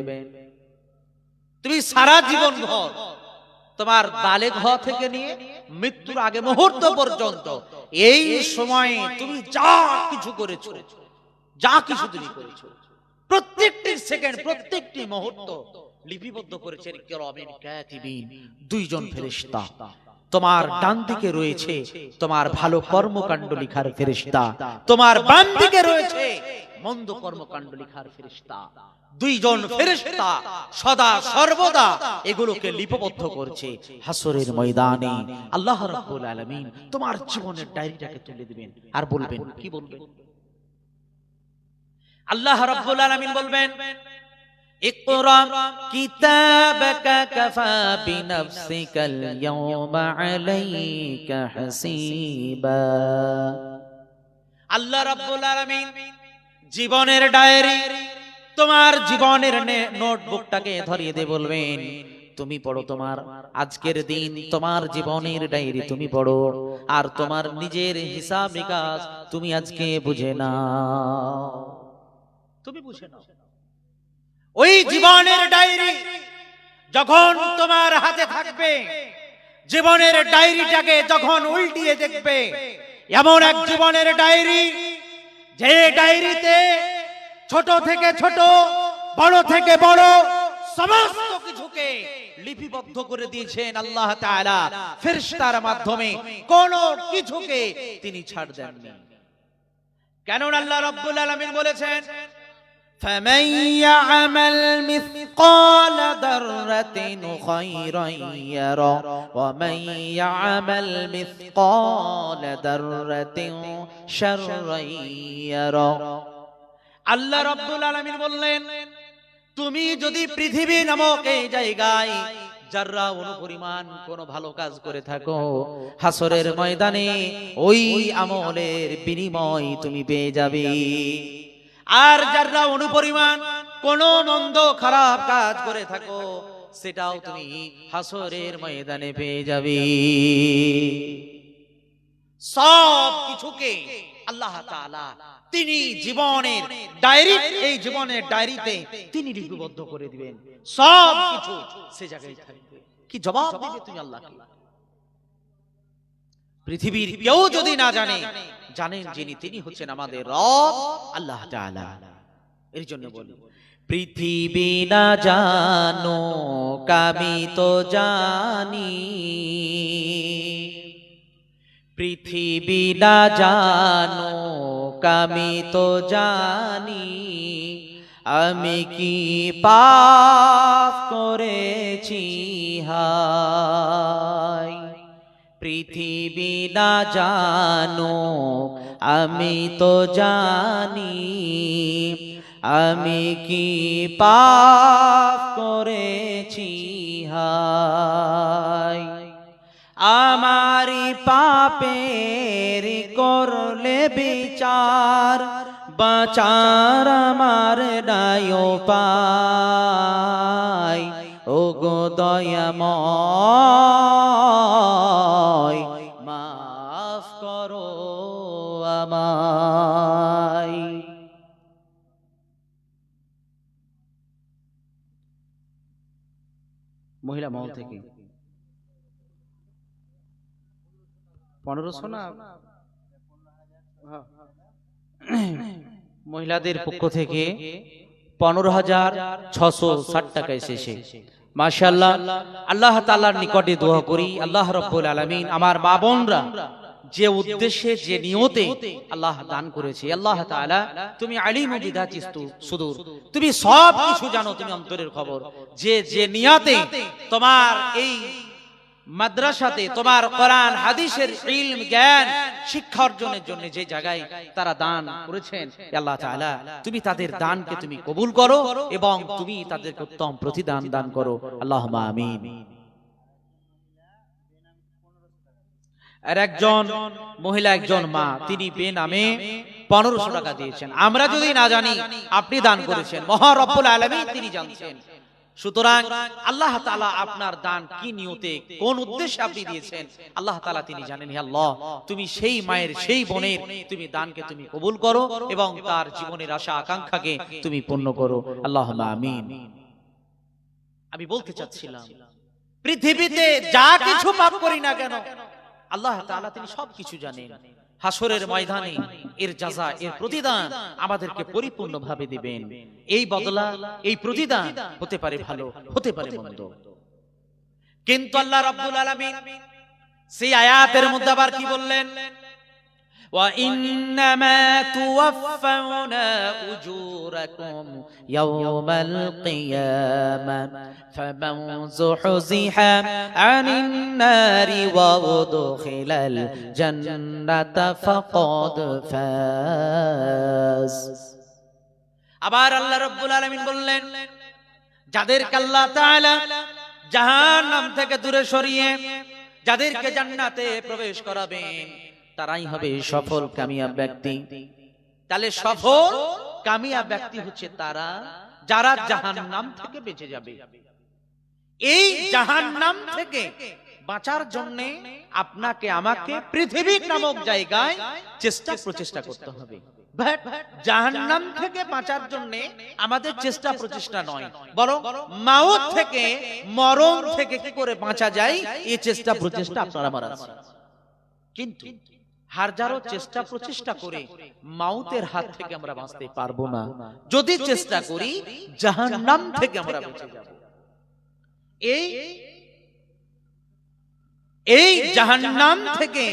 তুমি সারা জীবন ভর তোমার বালেগ হওয়া থেকে নিয়ে মৃত্যুর আগে মুহূর্ত পর্যন্ত এই সময়ে তুমি যা কিছু করেছো, যা কিছু তুমি করেছো, প্রত্যেকটি সেকেন্ড প্রত্যেকটি মুহূর্ত লিপিবদ্ধ করেছেন কিরামিন কাতিবিন, দুইজন ফেরেশতা। তোমার ডান দিকে রয়েছে তোমার ভালো কর্মকাণ্ড লিখার ফেরেশতা, তোমার বাম দিকে রয়েছে মন্দ কর্মকাণ্ড লিখার ফেরেশতা। দুইজন ফেরেশতা সদা সর্বদা এগুলোকে লিপিবদ্ধ করছে। হাসরের ময়দানে আল্লাহ রাব্বুল আলামিন তোমার জীবনের ডায়েরিটাকে তুলে দিবেন আর বলবেন, কি বলবেন? আল্লাহ রাব্বুল আলামিন বলবেন, ইকরা কিতাবাকা কাফা বিনাফসিকাল ইয়াওমা আলাইকা হাসিবা। আল্লাহ রাব্বুল আলামিন জীবনের ডায়েরি, তোমার জীবনের নোটবুকটাকে ধরিয়ে দিয়ে বলবেন, তুমি পড়ো তোমার আজকের দিন, তোমার জীবনের ডায়েরি তুমি পড়ো, আর তোমার নিজের হিসাব নিকাশ তুমি আজকে বুঝে নাও। তুমি বুঝে নাও। ওই জীবনের ডায়েরি যখন তোমার হাতে থাকবে, জীবনের ডায়েরিটাকে যখন উল্টিয়ে দেখবে, এমন এক জীবনের ডায়েরি যে ডায়েরিতে ছোট থেকে ছোট, বড় থেকে বড় সমস্ত কিছুকে লিপিবদ্ধ করে দিয়েছেন আল্লাহ তাআলা ফেরেশতার মাধ্যমে, কোন কিছুকে তিনি ছাড় দেননি। কেন আল্লাহ রাব্বুল আলামিন বলেছেন, فمن يعمل مثقال ذرة خيرا يره ومن يعمل مثقال ذرة شرا يره। আল্লাহ রাব্বুল আলামিন বললেন, তুমি যদি পৃথিবী নামক এই জায়গায় যারা অনুপরিমাণ কোন ভালো কাজ করে থাকো, হাসরের ময়দানে ওই আমলের বিনিময় তুমি পেয়ে যাবে। আর যারা অনুপরিমাণ কোন মন্দ খারাপ কাজ করে থাকো, সেটাও তুমি হাসরের ময়দানে পেয়ে যাবে। সব কিছুকে আল্লাহ তাআলা তিনি জীবনের ডায়েরি, এই জীবনের ডায়েরিতে তিনি লিপিবদ্ধ করে দিবেন। সব কিছু সে জায়গায় থাকবে। কি জবাব দিবে তুমি আল্লাহকে? পৃথিবীর কেউ যদি না জানে, জানেন যিনি, তিনি হচ্ছেন আমাদের রব আল্লাহ তাআলা। এর জন্য বলি, পৃথিবী না জানো আমি তো জানি, পৃথিবী না জানো আমি তো জানি, আমি কি পাপ করেছি হায়। পৃথিবী না জানো আমি তো জানি, আমি কি পাপ করেছি হায়। আমারি পাপের করলে বিচার, বাঁচার আমার নাই উপায়। ও গো দয়াময়, মাফ করো আমায়। মহিলা মহল থেকে 1500 না, মহিলাদের পক্ষ থেকে 15,660 টাকা এসেছে। মাশাআল্লাহ, আল্লাহ তাআলার নিকটে দোয়া করি, আল্লাহ রাব্বুল আলামিন আমার মা বোনরা যে উদ্দেশ্যে যে নিয়তে আল্লাহ দান করেছে, আল্লাহ তাআলা তুমি আলিম বিদাতি সুদূর, তুমি সব কিছু জানো, তুমি অন্তরের খবর। যে যে নিয়তে তোমার এই মাদ্রাসাতে তোমার কোরআন হাদিসের ইলম জ্ঞান শিক্ষা অর্জনের জন্য যে জায়গায় তারা দান করেছেন, আল্লাহ তাআলা তুমি তাদের দানকে তুমি কবুল করো এবং তুমি তাদেরকে উত্তম প্রতিদান দান করো, আল্লাহুম্মা আমিন। আর একজন মহিলা, একজন মা, তিনি বেনামে 1500 টাকা দিয়েছেন। আমরা যদি না জানি, আপনি দান করেছেন, মহা রব্বুল আলামিন তিনি জানছেন। সুতরাং আল্লাহ তাআলা আপনার দান কি নিয়তে কোন উদ্দেশ্যে আপনি দিয়েছেন আল্লাহ তাআলা তিনি জানেন। হে আল্লাহ, তুমি সেই মায়ের সেই বোনের তুমি দানকে তুমি কবুল করো এবং তার জীবনের আশা আকাঙ্ক্ষাকে তুমি পূর্ণ করো, আল্লাহুম্মা আমিন। আমি বলতে চাচ্ছিলাম, পৃথিবীতে যা কিছু পাপ করি না কেন আল্লাহ তাআলা তিনি সবকিছু জানেন। হাসরের ময়দানে এর জাযা, এর প্রতিদান আমাদেরকে পরিপূর্ণভাবে দিবেন। এই বদলা, এই প্রতিদান হতে পারে ভালো, হতে পারে মন্দ। কিন্তু আল্লাহ রাব্বুল আলামিন সেই আয়াতের মধ্যে আবার কি বললেন? ওয়া ইন্নামা তুওয়াফাউনা উজুরাকুম ইয়াওমাল কিয়ামাহ ফামান যুহজিহা আনিন নারি ওয়া উদখিলাল জান্নাতা ফাকাদ ফাজ। আবার আল্লাহ রাব্বুল আলামিন বললেন, যাদেরকে আল্লাহ তাআলা জাহান্নাম থেকে দূরে সরিয়ে যাদেরকে জান্নাতে প্রবেশ করাবেন তারাই হবে সফল কামিয়াব ব্যক্তি। তাহলে সফল কামিয়াব ব্যক্তি হচ্ছে তারা যারা জাহান্নাম থেকে বেঁচে যাবে। এই জাহান্নাম থেকে বাঁচার জন্য আপনাকে আমাকে পৃথিবী নামক জায়গায় চেষ্টা প্রচেষ্টা করতে হবে। জাহান্নাম থেকে বাঁচার জন্য আমাদের চেষ্টা প্রচেষ্টা নয়, বরং মাউত থেকে, মরণ থেকে কি করে বাঁচা যায় এই চেষ্টা প্রচেষ্টা আপনার আমার আছে। কিন্তু হাজারো চেষ্টা প্রচেষ্টা করে মাউতের হাত থেকে আমরা বাঁচতে পারবো না যদি চেষ্টা করি জাহান্নাম থেকে আমরা বেঁচে যাব। এই জাহান্নাম থেকে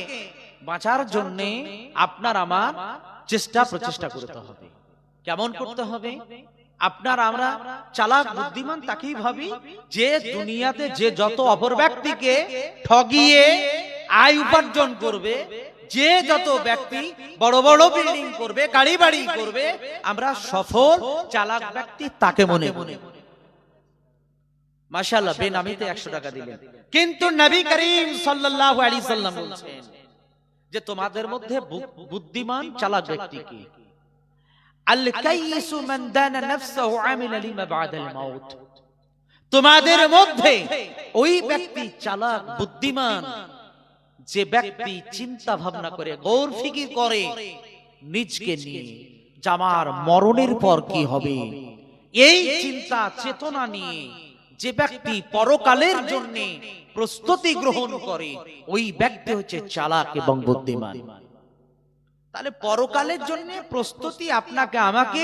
বাঁচার জন্য আপনার আমার চেষ্টা প্রচেষ্টা করতে হবে। কেমন করতে হবে? আপনার আমরা চালাক বুদ্ধিমান তাকেই ভাবি যে দুনিয়াতে যে যত অপর ব্যক্তিকে ঠগিয়ে আয় উপার্জন করবে, যে যত ব্যক্তি বড় বড় বিল্ডিং করবে, গাড়ি বাড়ি করবে, আমরা সফল চালাক ব্যক্তি তাকে মনে মনে। মাশাআল্লাহ, বেনামিতে 100 টাকা দিলেন। কিন্তু নবী করিম সাল্লাল্লাহু আলাইহি সাল্লাম বলছেন যে তোমাদের মধ্যে বুদ্ধিমান চালাক ব্যক্তি কি? আল কাইসু মান দানা নাফসাহু আমিলা লিমা বাদাল মাউত। তোমাদের মধ্যে ওই ব্যক্তি চালাক বুদ্ধিমান যে ব্যক্তি চিন্তা ভাবনা করে, গৌর ফিকির করে নিজকে নিয়ে আমার মরণের পর কি হবে, এই চিন্তা চেতনা নিয়ে যে ব্যক্তি পরকালের জন্য প্রস্তুতি গ্রহণ করে ওই ব্যক্তি হচ্ছে চালাক এবং বুদ্ধিমান। তাহলে পরকালের জন্য প্রস্তুতি আপনাকে আমাকে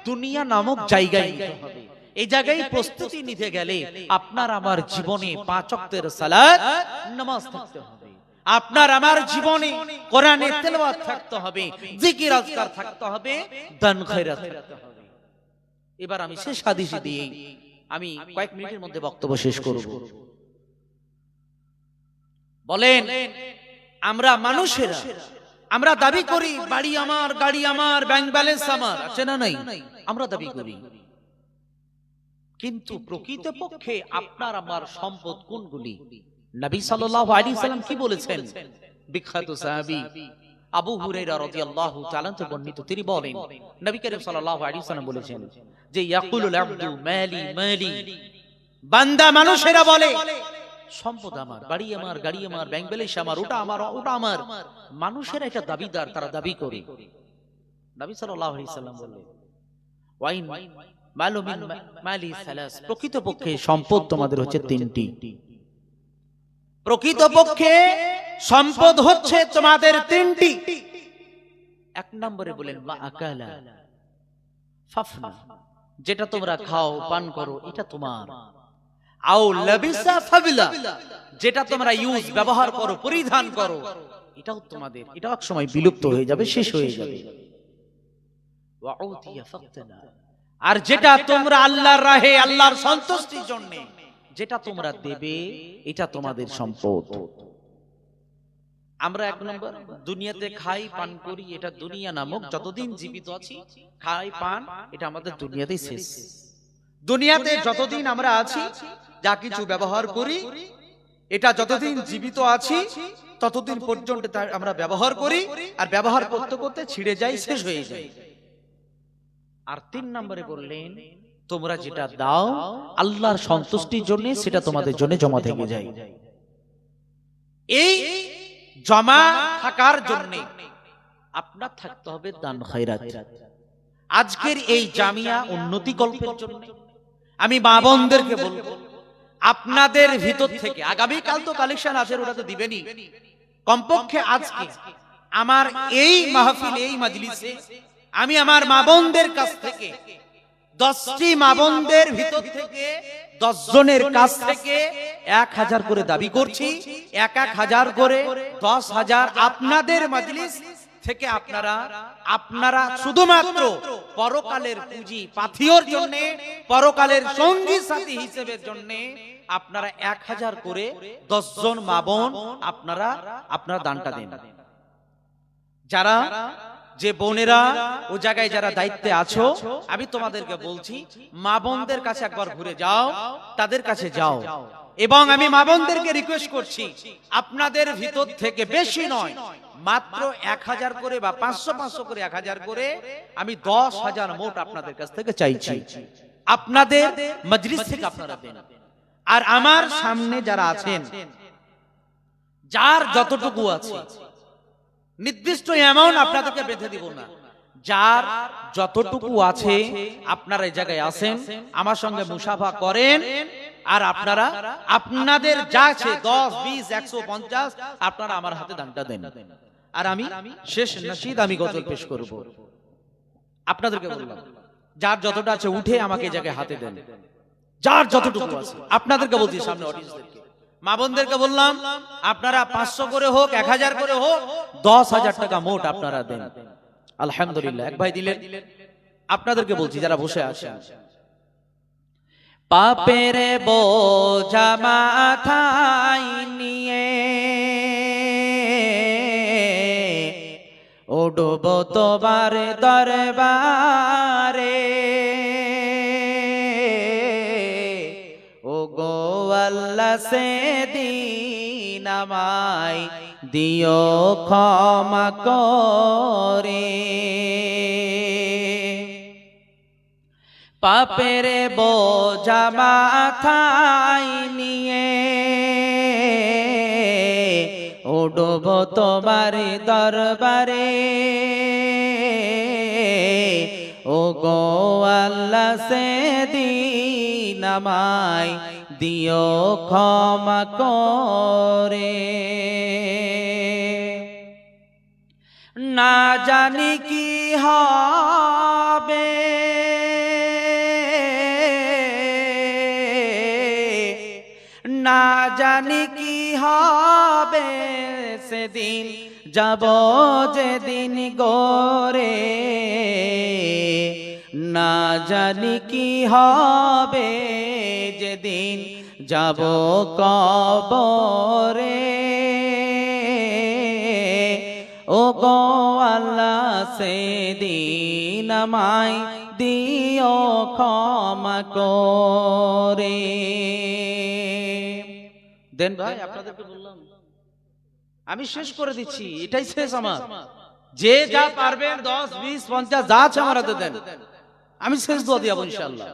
দুনিয়া নামক জায়গায় নিতে হবে। এই জায়গায় প্রস্তুতি নিতে গেলে আপনার আমার জীবনে 5 ওয়াক্তের সালাত নামাজ থাকতে হবে, আপনার আমার জীবনে কোরআনের তেলাওয়াত থাকতে হবে, জিকির আজকার থাকতে হবে, দান খয়রাত থাকতে হবে। এবার আমি শেষ হাদিস দিয়ে আমি কয়েক মিনিটের মধ্যে বক্তব্য শেষ করব। বলেন, আমরা মানুষেরা আমরা দাবি করি বাড়ি আমার, গাড়ি আমার, ব্যাংক ব্যালেন্স আমার, আছে না নাই? আমরা দাবি করি, কিন্তু প্রকৃতপক্ষে আপনার আমার সম্পদ কোনগুলি? নবী সাল্লাল্লাহু আলাইহি সাল্লাম কি বলেছেন? বিখ্যাত সাহাবী আবু হুরায়রা রাদিয়াল্লাহু তাআলা থেকে বর্ণিত, তিনি বলেন নবী করিম সাল্লাল্লাহু আলাইহি সাল্লাম বলেছেন যে ইয়াকুলুল আবদু মালি মালি, বান্দা মানুষেরা বলে সম্পদ আমার, বাড়ি আমার, গাড়ি আমার, ব্যাংক ব্যালেন্স আমার, ওটা আমার, ওটা আমার। মানুষেরা এটা দাবিদার, তারা দাবি করে। নবী সাল্লাল্লাহু আলাইহি সাল্লাম বললেন ওয়াইন মালু মিন মালি সালাস, প্রকৃতপক্ষে সম্পদ তোমাদের হচ্ছে 3টি। প্রকৃতপক্ষে সম্পদ হচ্ছে তোমাদের 3টি। 1 নম্বরে বলেন মা আকালা ফাফনা, যেটা তোমরা খাও পান করো এটা তোমার। আও লাবিসা ফাবিলা, যেটা তোমরা ইউজ ব্যবহার করো, পরিধান করো, এটাও তোমাদের। এটা এক সময় বিলুপ্ত হয়ে যাবে, শেষ হয়ে যাবে। ওয়া উতিয়া ফাকতানা, আর যেটা তোমরা আল্লাহর রাহে, আল্লাহর সন্তুষ্টির জন্য যেটা তোমরা দেবে এটা তোমাদের সম্পদ। আমরা 1 নম্বর দুনিয়াতে খাই পান করি, এটা দুনিয়া নামক, যতদিন জীবিত আছি খাই পান, এটা আমাদের দুনিয়াতেই শেষ। দুনিয়াতে যতদিন আমরা আছি যা কিছু ব্যবহার করি, এটা যতদিন জীবিত আছি ততদিন পর্যন্ত আমরা ব্যবহার করি, আর ব্যবহার করতে করতে ছিঁড়ে যায়, শেষ হয়ে যায়। আর 3 নম্বরে বললেন তোমরা যেটা দাও আল্লাহর সন্তুষ্টির জন্য সেটা তোমাদের জন্য জমা থেকে যায়। এই জমা থাকার জন্য আপনার থাকতে হবে দান খয়রাত। আজকের এই জামিয়া উন্নতি কল্পের জন্য আমি মা বোনদেরকে বলবো, আপনাদের ভিতর থেকে, আগামীকাল তো কালেকশন আছে, ওটা তো দিবেনই, কমপক্ষে আজকে আমার এই মাহফিল, এই মাজলিসে আমি আমার মা বোনদের কাছ থেকে 10টি মা বোনদের ভিতর থেকে 10 জনের কাছ থেকে 1000 করে দাবি করছি। 1000 করে 10,000 আপনাদের মাজলিস থেকে আপনারা শুধুমাত্র পরকালের পুঁজি পাথিওর জন্য, পরকালের সঙ্গী সাথী হিসেবের জন্য আপনারা 1000 করে 10 জন মা বোন আপনারা দানটা দেন। যারা যে বোনেরা ও জায়গায় যারা দায়িত্বে আছো, আমি তোমাদেরকে বলছি মা বোনদের কাছে একবার ঘুরে যাও, তাদের কাছে যাও, এবং আমি মা বোনদেরকে রিকোয়েস্ট করছি আপনাদের ভিতর থেকে বেশি নয়, মাত্র 1000 করে বা 500 করে 1000 করে আমি 10,000 মোট আপনাদের কাছ থেকে চাইছি। আপনাদের মজলিস থেকে আপনারা দেন। আর আমার সামনে যারা আছেন, যার যতটুকু আছে, নির্দিষ্ট অ্যামাউন্ট আপনাদেরকে বেঁধে দিব না, যার যতটুকু আছে আপনারা এই জায়গায় আসেন, আমার সঙ্গে মুসাফা করেন, আর আপনারা আপনাদের যা আছে 10, 20, 150 আপনারা আমার হাতে দানটা দেন। আর আমি শেষ নসিদ আমি গজল পেশ করব। আপনাদেরকে বললাম যার যতটা আছে উঠে আমাকে এই জায়গায় হাতে দেন, যার যতটুকু আছে। আপনাদেরকে বলছি, সামনে অডিয়েন্সদেরকে, মা বোনদেরকে বললাম আপনারা 500 করে হোক, 1000 করে হোক, 10,000 টাকা মোট আপনারা দেন। আলহামদুলিল্লাহ, এক ভাই দিলেন। আপনাদেরকে বলছি যারা বসে আছেন, পাপের বোঝা মাথায় নিয়ে উঠব তোমার দরবারে, ও গো আল্লাহ সেদিন আমায় দিও ক্ষমা করে। পাপের বোঝা মাথায় নিয়ে উঠব তোমার দরবারে, ও গো আল্লাহ সেদিন আমায় দিও ক্ষমা করে। না জানি কি হবে, না জানি কি হবে সেদিন যাব যেদিন গোরে, না জানি কি হবে যেদিন যাব কবরে, ও গো আল্লাহ সেদিন আমায় দিও ক্ষমা করে। দেন ভাই, আপনাদেরকে বললাম আমি শেষ করে দিচ্ছি, এটাই শেষ আমার। যে যা পারবেন 10, 20, 50 যা আছে আমার হাতে দেন, আমি শেষ দোয়া দিয়াবো ইনশাআল্লাহ।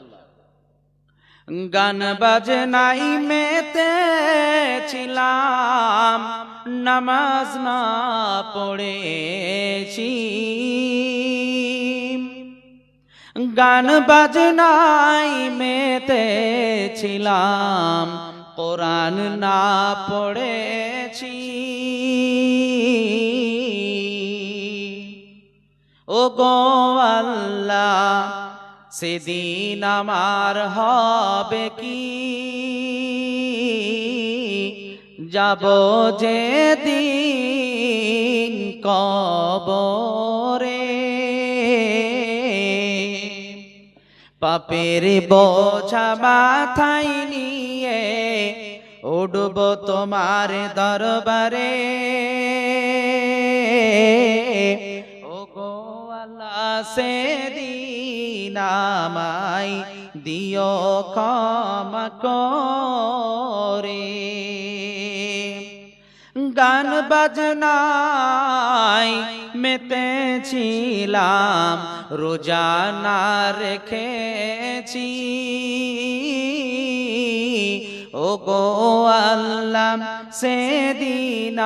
গান বাজনাই মেতে ছিলাম, নামাজ না পড়েছি, গান বাজনাই মেতে ছিলাম, কোরআন না পড়েছি, ও গো আল্লাহ সেদিন আমার হবে কি, যাব যেদিন কবরে, পাপের বোঝা মাথায় নিয়ে উঠব তোমার দরবারে, ও গো আল্লাহ সেদিন আমায় দিও ক্ষমা করে। গান বাজনায় মেতেছিলাম, রোজা না রেখেছি। ও গো আল্লাহ সেদিন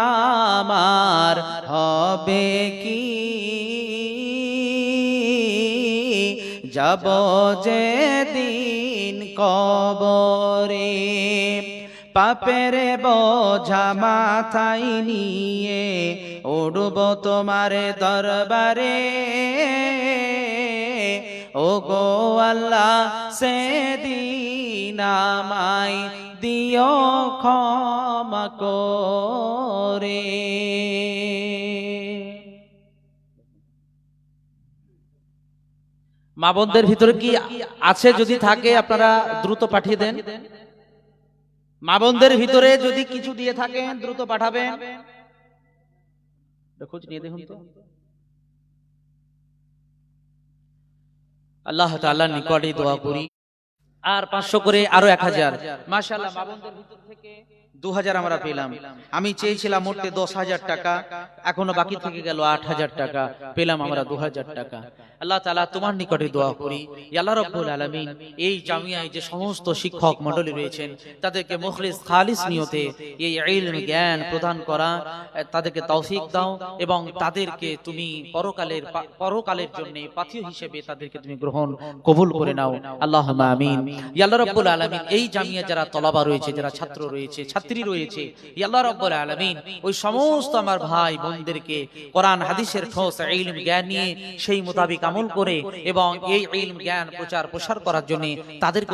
আমার হবে কি, যাব যেদিন কবরে, পাপের বোঝা মাথায় নিয়ে উঠব তোমার দরবারে। ও গো আল্লাহ সেদিন আমায় দিও ক্ষমা করে। মা বোনদের ভিতরে কি আছে? যদি থাকে আপনারা দ্রুত পাঠিয়ে দেন। মা বোনদের ভিতরে যদি কিছু দিয়ে থাকেন দ্রুত পাঠাবেন। খোঁজ নিয়ে দেখুন তো। আল্লাহ তাআলার নিকটে দোয়া করি আর 500 করে আরো 1000। মাশাআল্লাহ, মা বোনদের ভিতর থেকে 2000 আমরা পেলাম। আমি চেয়েছিলাম মোটে 10,000 টাকা, এখনো বাকি থেকে গেল 8,000 টাকা, পেলাম আমরা 2000 টাকা। আল্লাহ তাআলা তোমার নিকটে দোয়া করি, আল্লাহ রাব্বুল আলামিন এই জামিয়ায় যে সমস্ত শিক্ষক মণ্ডলী রয়েছেন তাদেরকে মুখলিস খালিস নিয়তে এই ইলম জ্ঞান প্রদান করা, তাদেরকে তৌফিক দাও এবং তাদেরকে তুমি পরকালের জন্য পাথেয় হিসেবে তাদেরকে তুমি গ্রহণ কবুল করে নাও। আল্লাহুম্মা আমিন। আল্লাহ রাব্বুল আলামিন এই জামিয়া যারা তলাবা রয়েছে, যারা ছাত্র রয়েছে, ছাত্রী রয়েছে, আল্লাহ রাব্বুল আলামিন ওই সমস্ত আমার ভাই বোনদেরকে কোরআন হাদিসের ঠোস ইলম জ্ঞান নিয়ে সেই মোতাবেক আমল করে এবং এই ইলম জ্ঞান প্রচার প্রসার করার জন্য তাদেরকে